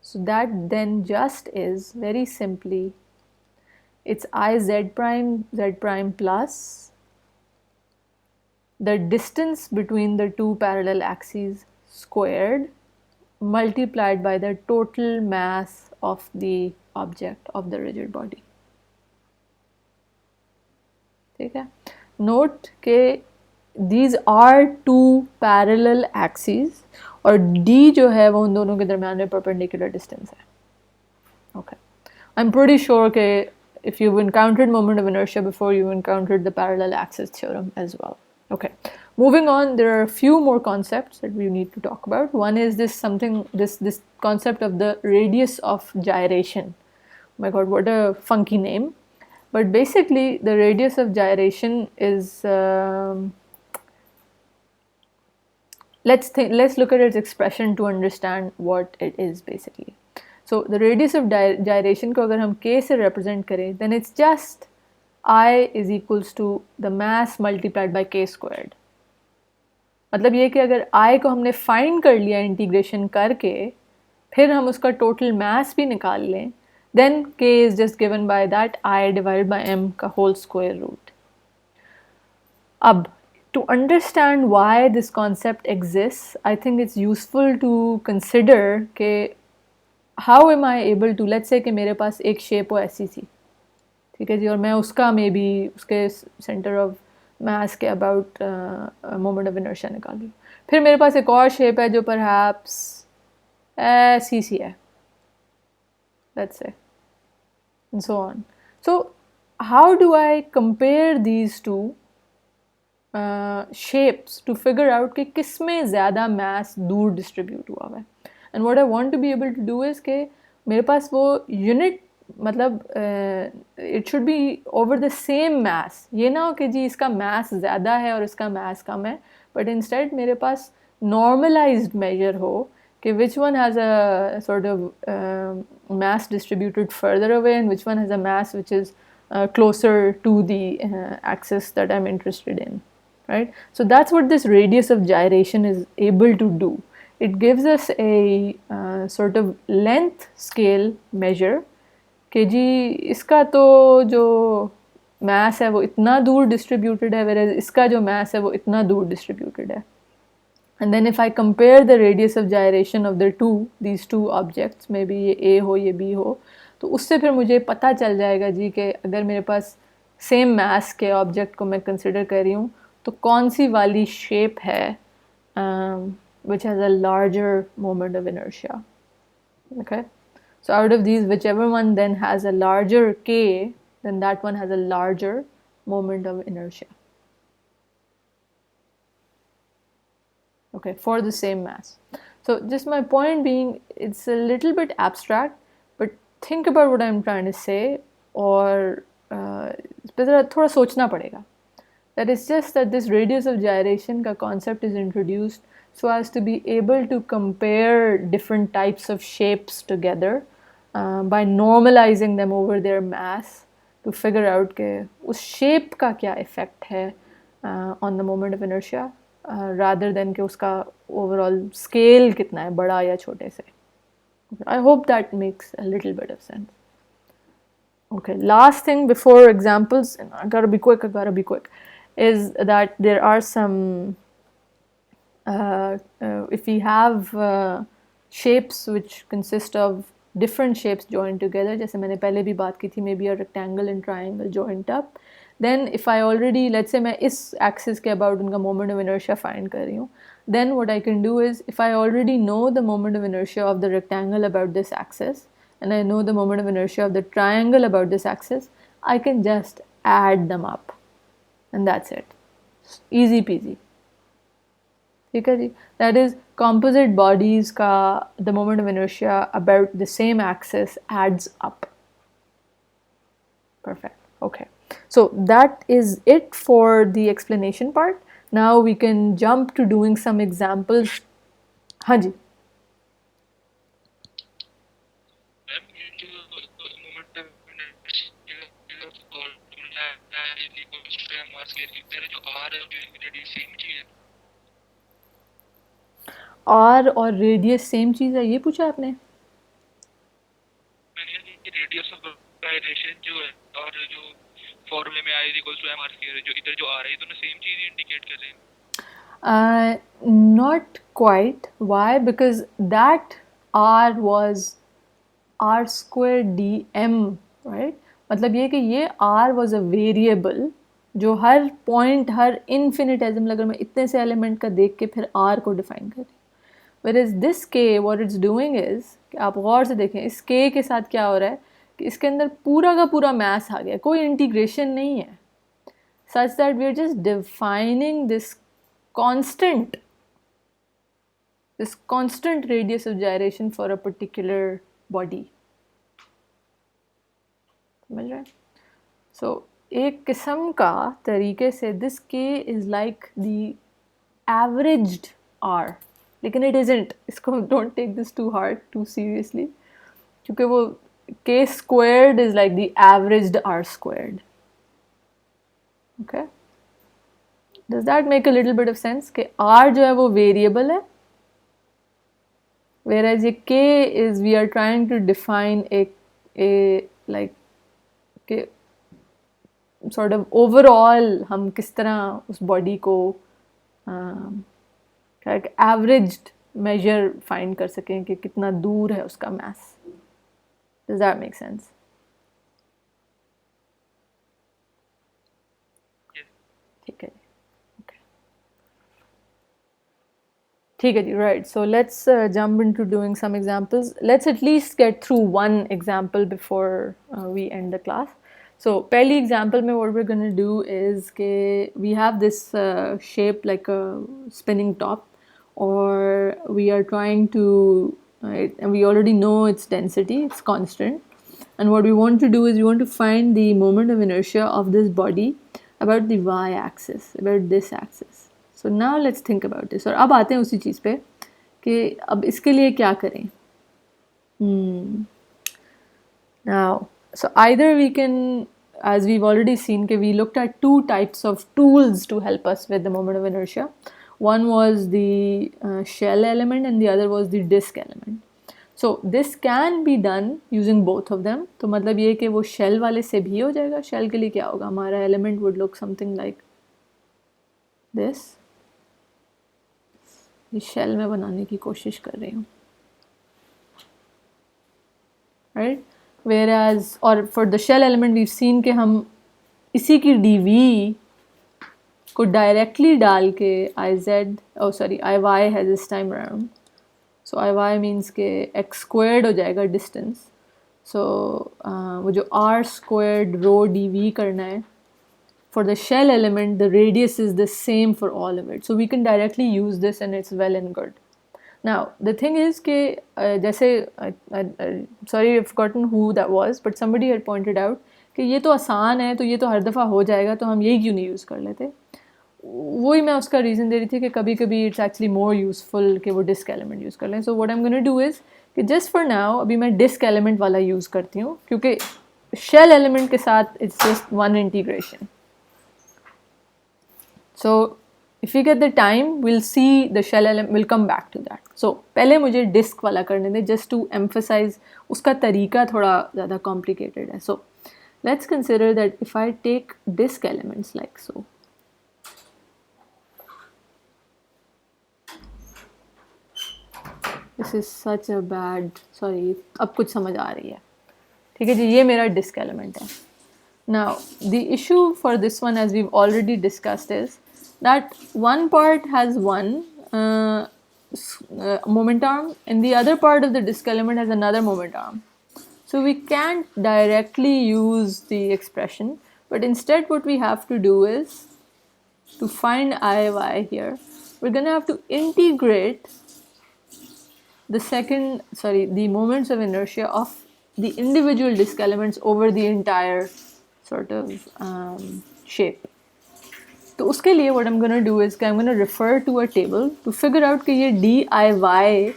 so that then just is very simply it's I z prime plus the distance between the two parallel axes squared multiplied by the total mass of the object of the rigid body. ठीक है, note के these are two parallel axes और D जो है वो उन दोनों के दरम्यान में perpendicular distance है. Okay. I'm pretty sure that if you've encountered moment of inertia before, you've encountered the parallel axis theorem as well. Okay. Moving on, there are a few more concepts that we need to talk about. One is this concept of the radius of gyration. Oh my god, what a funky name. But basically, the radius of gyration is let's look at its expression to understand what it is basically. So the radius of gyration को अगर हम k से represent करें, then it's just I is equals to the mass multiplied by k squared. मतलब ये कि अगर I को हमने find कर लिया इंटीग्रेशन करके, फिर हम उसका total mass भी निकाल लें, then k is just given by that I divided by m का whole square root. अब to understand why this concept exists, I think it's useful to consider कि how am I able to, let's say कि मेरे पास एक shape हो ऐसी सी, ठीक है जी, और मैं उसका मे बी उसके center of mass के about moment of inertia निकाल लूँ. फिर मेरे पास एक और shape है जो perhaps ऐसी सी है, let's say, and so on. So how do I compare these two shapes to figure out कि किस में ज़्यादा mass दूर distribute हुआ है. And what I want to be able to do is कि मेरे पास वो unit मतलब it should be over the same mass. ये ना हो कि जी इसका mass ज़्यादा है और इसका mass कम है, but instead मेरे पास normalized measure हो कि which one has a sort of mass distributed further away and which one has a mass which is closer to the axis that I'm interested in. Right? So that's what this radius of gyration is able to do. It gives us a sort of length scale measure कि जी इसका तो जो mass है वो इतना दूर distributed है, whereas इसका जो mass है वो इतना दूर distributed है. And then if I compare the radius of gyration of these two objects, maybe ये A हो ये B हो, तो उससे फिर मुझे पता चल जाएगा जी कि अगर मेरे पास same mass के object को मैं consider कर रही हूँ, तो कौन सी वाली shape है which has a larger moment of inertia. Okay, so out of these, whichever one then has a larger k, then that one has a larger moment of inertia. Okay, for the same mass. So just my point being, it's a little bit abstract, but think about what I'm trying to say, और इस पर थोड़ा सोचना पड़ेगा. That is just that this radius of gyration का concept is introduced so as to be able to compare different types of shapes together by normalizing them over their mass to figure out कि उस shape का क्या effect है on the moment of inertia rather than कि उसका overall scale कितना है, बड़ा या छोटे से. I hope that makes a little bit of sense. Okay, last thing before examples, and I gotta be quick, is that there are some if we have shapes which consist of different shapes joined together, जैसे मैंने पहले भी बात की थी, maybe a rectangle and triangle joined up, then if I already, let's say मैं इस axis के about उनका moment of inertia find कर रही हूँ, then what I can do is, if I already know the moment of inertia of the rectangle about this axis and I know the moment of inertia of the triangle about this axis, I can just add them up and that's it. Easy peasy. ठीक है जी. That is, composite bodies का the moment of inertia about the same axis adds up. Perfect. Okay. So that is it for the explanation part. Now we can jump to doing some examples. हाँ जी. R और radius same चीज़ है, ये पूछा आपने? Radius of gyration जो है और जो फॉर्मूले में I is equals to mr square, जो इधर जो आ रहा है, दोनों सेम चीज इंडिकेट कर रहे हैं. Not quite. Why? Because that R was R square dm, right? मतलब ये कि ये R was a variable जो हर पॉइंट, हर इन्फिनिटेसिमल, अगर मैं इतने से एलिमेंट का देख के फिर आर को डिफाइन करें। Whereas this k what it's doing is कि आप गौर से देखें इस k के साथ क्या हो रहा है कि इसके अंदर पूरा का पूरा मैस आ गया, कोई इंटीग्रेशन नहीं है, such that we are just defining this constant radius of gyration for a particular body. समझ रहे हैं? So एक किस्म का तरीके से this k is like the averaged r, लेकिन it isn't. इसको don't take this too hard, too seriously, क्योंकि वो k squared is like the averaged r squared. Okay, does that make a little bit of sense? कि r जो है वो variable है, whereas ये k is we are trying to define a like कि sort of overall हम किस तरह उस body को एक एवरेज्ड मेजर फाइंड कर सकें कि कितना दूर है उसका मास। Does that make sense? ठीक है जी, ठीक है जी, right. So let's jump into doing some examples. Let's at least get through one example before we end the class. So पहली एग्जांपल में what we are gonna do is के we have this shape like a spinning top, or we are trying to and we already know its density, it's constant, and what we want to do is we want to find the moment of inertia of this body about the y-axis, about this axis. So now let's think about this. और अब आते हैं उसी चीज़ पे कि अब इसके लिए क्या करें। Now so either we can, as we've already seen, we looked at two types of tools to help us with the moment of inertia. One was the shell element and the other was the disk element. So this can be done using both of them. तो मतलब ये कि वो shell वाले से भी हो जाएगा। shell के लिए क्या होगा, हमारा element would look something like this. ये shell में बनाने की कोशिश कर रही हूँ, right? Whereas or for the shell element we've seen कि हम इसी की dv को डायरेक्टली डाल के आई वाई है this time around. So I Y means के एक्स स्क्वायर्ड हो जाएगा डिस्टेंस। सो वो जो R squared rho D V करना है for the shell element, the radius is the same for all of it, so we can directly use this and it's well and good. Now the thing is के जैसे sorry I have forgotten who that was, but somebody had pointed out कि ये तो आसान है, तो ये तो हर दफ़ा हो जाएगा, तो हम यही क्यों नहीं यूज़ कर लेते। वही मैं उसका रीज़न दे रही थी कि कभी कभी इट्स एक्चुअली मोर यूज़फुल कि वो डिस्क एलिमेंट यूज़ कर लें। So what I am gonna do is कि जस्ट फॉर नाउ अभी मैं डिस्क एलिमेंट वाला यूज़ करती हूँ, क्योंकि शेल एलिमेंट के साथ it's just one integration. So if you get the time will see the shell element, will come back to that. So पहले मुझे डिस्क वाला करने दें जस्ट टू एम्फसाइज, उसका तरीका थोड़ा ज़्यादा कॉम्प्लिकेटेड है। So let's consider that if I take disc elements like so, this is such a bad, sorry अब कुछ समझ आ रही है। ठीक है जी, ये मेरा डिस्क एलिमेंट है। Now the issue for this one as we've already discussed is that one part has one moment arm and the other part of the disk element has another moment arm. So we can't directly use the expression, but instead what we have to do is to find IY here, we're going to have to integrate the moments of inertia of the individual disk elements over the entire sort of shape. तो उसके लिए what I'm gonna do is I'm gonna refer to a table to figure out कि ये DIY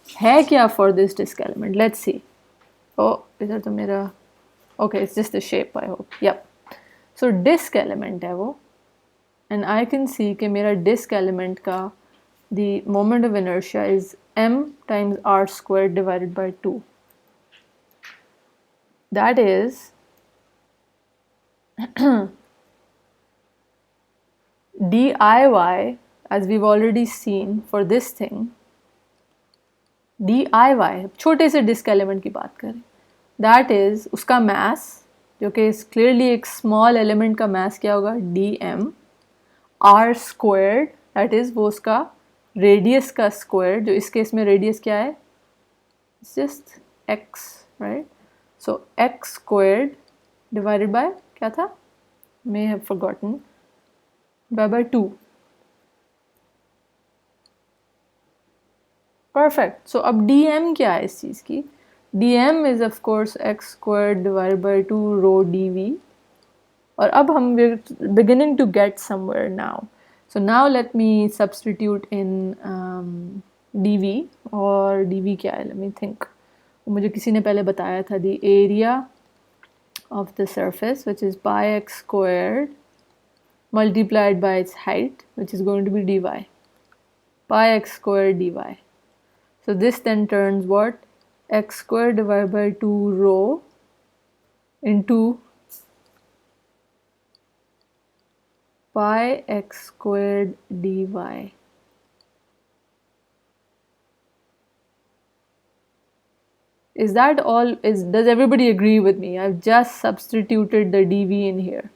है क्या for this disk element. Let's see. Oh, इधर तो मेरा okay, it's just the shape I hope. Yep. So disk element है वो, and I can see कि मेरा disk element का the moment of inertia is m times r squared divided by 2. That is DIY, as we've already seen for this thing, DIY छोटे से disk element की बात करें, that is उसका mass जो कि क्लियरली एक स्मॉल एलिमेंट का मास क्या होगा, dm r squared, that is वो उसका रेडियस का स्क्वायर, जो इस केस में रेडियस क्या है, it's just x, right. So x squared divided by क्या था, may have forgotten, by 2. Perfect. So अब dm क्या है इस चीज़ की, dm is of course x squared divided by 2 rho dv. और अब हम beginning to get somewhere now. So now let me substitute in dv. और dv क्या है, let me think. मुझे किसी ने पहले बताया था, the area of the surface which is pi x squared multiplied by its height, which is going to be dy, pi x squared dy. So this then turns what, x squared divided by 2 rho into pi x squared dy. Is that all? Does everybody agree with me? I've just substituted the dv in here.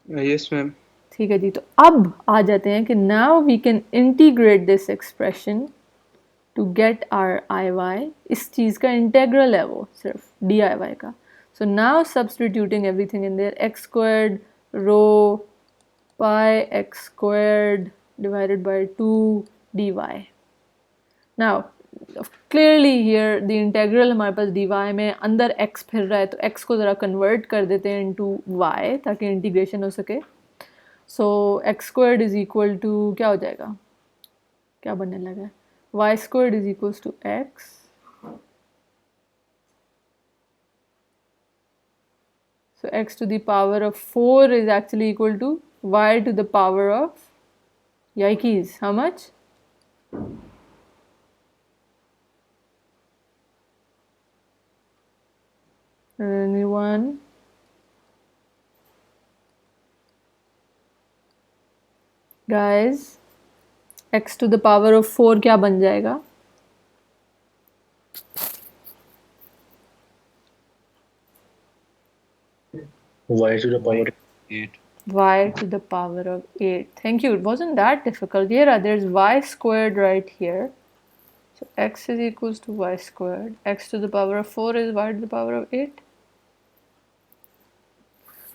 Yes, ma'am. ठीक है जी. तो अब आ जाते हैं कि now we can integrate this expression to get our iy. इस चीज़ का integral है वो सिर्फ diy का. So now substituting everything in there, x squared rho pi x squared divided by 2 dy. Now clearly here the integral हमारे पास dy में अंदर x फिर रहा है, तो x को ज़रा convert कर देते हैं into y ताकि इंटीग्रेशन हो सके. So x squared is equal to क्या हो जाएगा, क्या बनने लगा है, y squared is equals to x. So x to the power of 4 is actually equal to y to the power of, yikes, how much? Anyone? Guys, x to the power of 4 क्या बन जाएगा? y to the power 8. Y to the power of 8. Thank you. It wasn't that difficult. Yeah, there's y squared right here. So x is equals to y squared. X to the power of 4 is y to the power of 8.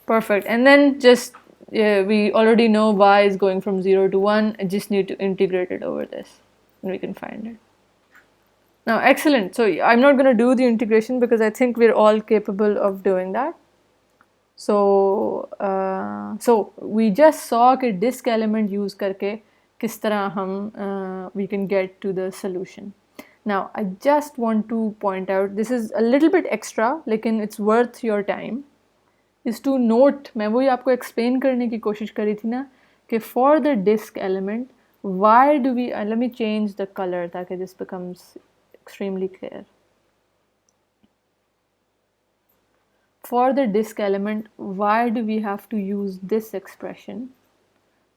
Perfect. And then just, we already know y is going from 0 to 1. I just need to integrate it over this and we can find it. Now, excellent. So I'm not going to do the integration because I think we're all capable of doing that. So we just saw कि disk element use करके किस तरह हम we can get to the solution. Now I just want to point out, this is a little bit extra लेकिन it's worth your time, is to note, मैं वही आपको explain करने की कोशिश करी थी ना कि for the disk element why do we, let me change the color ताकि this becomes extremely clear. For the disk element, why do we have to use this expression?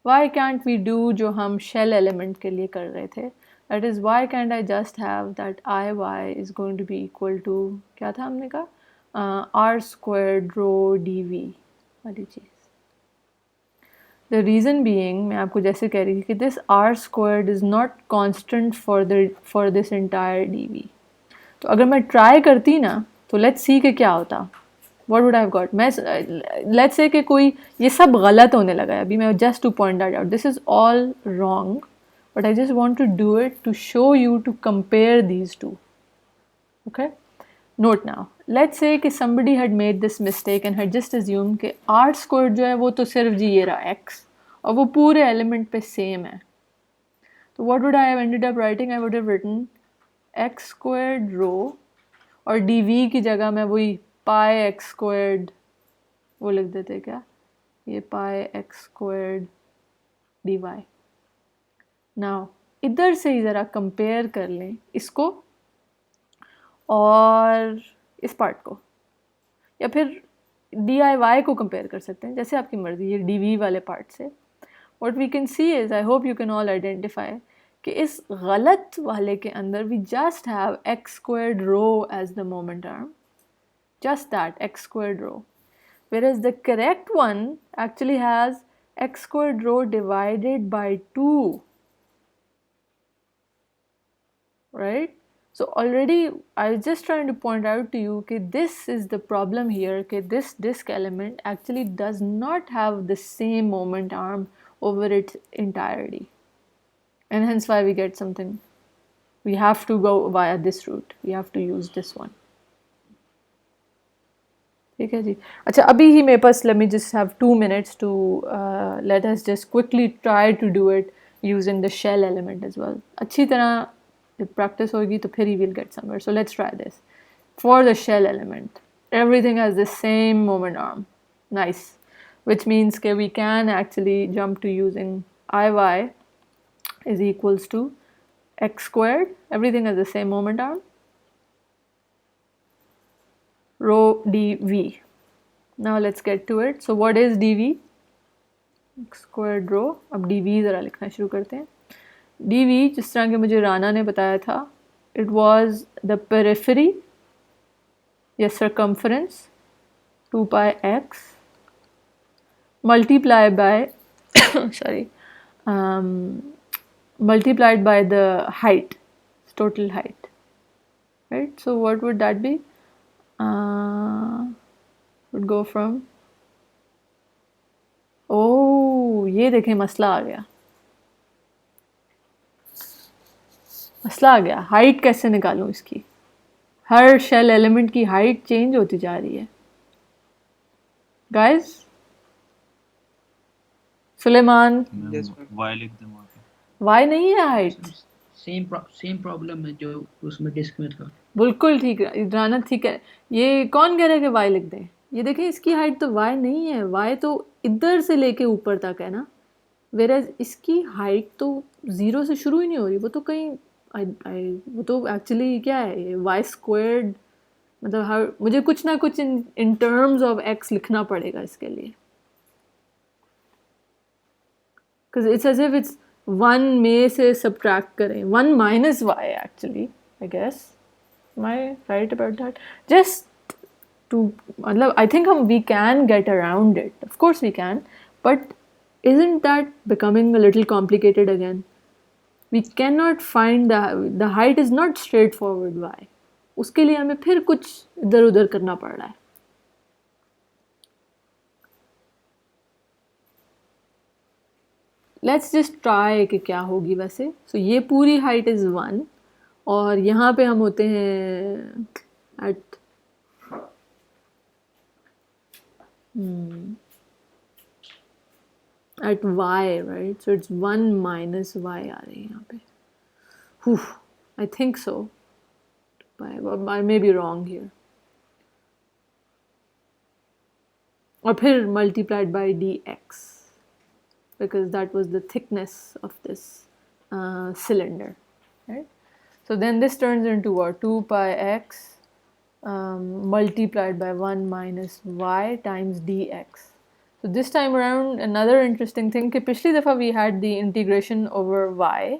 Why can't we do जो हम shell element के लिए कर रहे थे? That is, why can't I just have that iy is going to be equal to, क्या था हमने कहा, r squared rho dv वाली चीज़. The reason being, मैं आपको जैसे कह रही थी कि this r squared is not constant for this entire dv. तो अगर मैं try करती ना, तो let's see कि क्या होता. What would I have got? मैं let's say कि कोई ये सब गलत होने लगा है अभी, मैं just to point that out. This is all wrong, but I just want to do it to show you to compare these two. Okay? Note now. Let's say कि somebody had made this mistake and had just assumed कि r squared जो है वो तो सिर्फ जी ये रहा x और वो पूरे element पे same है. तो what would I have ended up writing? I would have written x squared rho और dv की जगह मैं वही pi x squared वो लिख देते क्या, ये pi x squared dy. Now इधर से ही ज़रा कंपेयर कर लें इसको और इस पार्ट को, या फिर DIY को कंपेयर कर सकते हैं, जैसे आपकी मर्ज़ी, ये dv वाले पार्ट से. What we can see is, I hope you can all identify कि इस गलत वाले के अंदर we just have x squared rho as the moment arm, just that x squared rho, whereas the correct one actually has x squared rho divided by 2, right? So already I was just trying to point out to you that this is the problem here, that this disk element actually does not have the same moment arm over its entirety, and hence why we get something. We have to go via this route, we have to use this one. ठीक है जी. अच्छा अभी ही मेरे पास, let me just have 2 minutes to let us just quickly try to do it using the shell element as well. अच्छी तरह जब practice होगी तो फिर ही we'll get somewhere. So let's try this. For the shell element, everything has the same moment arm. Nice. Which means that we can actually jump to using Iy is equals to x squared. Everything has the same moment arm. Rho dv. Now let's get to it. So what is dv? X squared rho. अब dv ज़रा लिखना शुरू करते हैं. dv जिस तरह के मुझे राना ने बताया था, it was the periphery या circumference 2 pi x multiplied by sorry multiplied by the height, total height, right? So what would that be? Would go from, oh ये देखें मसला आ गया, मसला आ गया. हाइट कैसे निकालूं इसकी? हर शेल एलिमेंट की हाइट चेंज होती जा रही है guys. Suleman Yes, ma'am. Y लिख दे वहाँ पे. वाई नहीं है हाइट. सेम प्रॉब्लम है जो उसमें डिस्क में था. बिल्कुल ठीक है राना, ठीक है. ये कौन कह रहा है कि वाई लिख दें? ये देखें इसकी हाइट तो वाई नहीं है, वाई तो इधर से लेके ऊपर तक है ना, वेरेज इसकी हाइट तो 0 से शुरू ही नहीं हो रही, वो तो कहीं वो तो एक्चुअली क्या है ये वाई स्क्वायर्ड, मतलब हर मुझे कुछ ना कुछ इन टर्म्स ऑफ एक्स लिखना पड़ेगा इसके लिए, because it's as if it's 1 में से subtract करें, 1 minus y actually, I guess. Am I right about that? Just to, मतलब I think we can get around it. Of course we can, but isn't that becoming a little complicated again? We cannot find the height is not straightforward y. उसके लिए हमें फिर कुछ इधर उधर करना पड़ रहा है. Let's just try कि क्या होगी वैसे. So ये पूरी height is 1 और यहाँ पे हम होते हैं at y, right? So it's 1 minus y आ रही है यहाँ पे. I think so. I may be wrong here. और फिर multiplied by dx, because that was the thickness of this cylinder, right? So then this turns into what? 2 pi x multiplied by 1 minus y times dx. So this time around, another interesting thing कि पिछली दफ़ा we had the integration over y,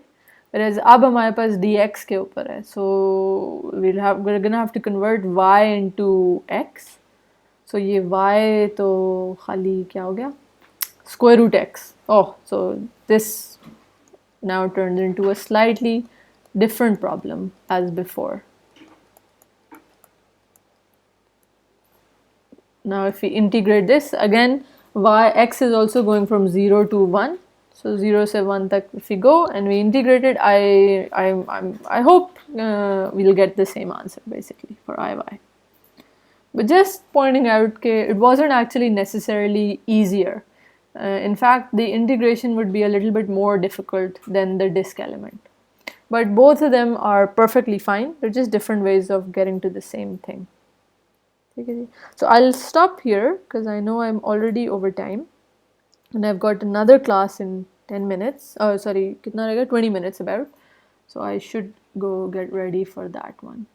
whereas अब हमारे पास dx के ऊपर है. So we're gonna have to convert y into x. So ये y तो खाली क्या हो गया? Square root x. Oh, so this now turns into a slightly different problem as before. Now if we integrate this again, x is also going from 0 to 1. So 0 से 1 तक if we go and we integrate it, I hope we'll get the same answer basically for Iy. But just pointing out that it wasn't actually necessarily easier. In fact, the integration would be a little bit more difficult than the disk element. But both of them are perfectly fine. They're just different ways of getting to the same thing. So I'll stop here because I know I'm already over time. And I've got another class in 10 minutes. Oh, sorry, kitna rahega? 20 minutes about. So I should go get ready for that one.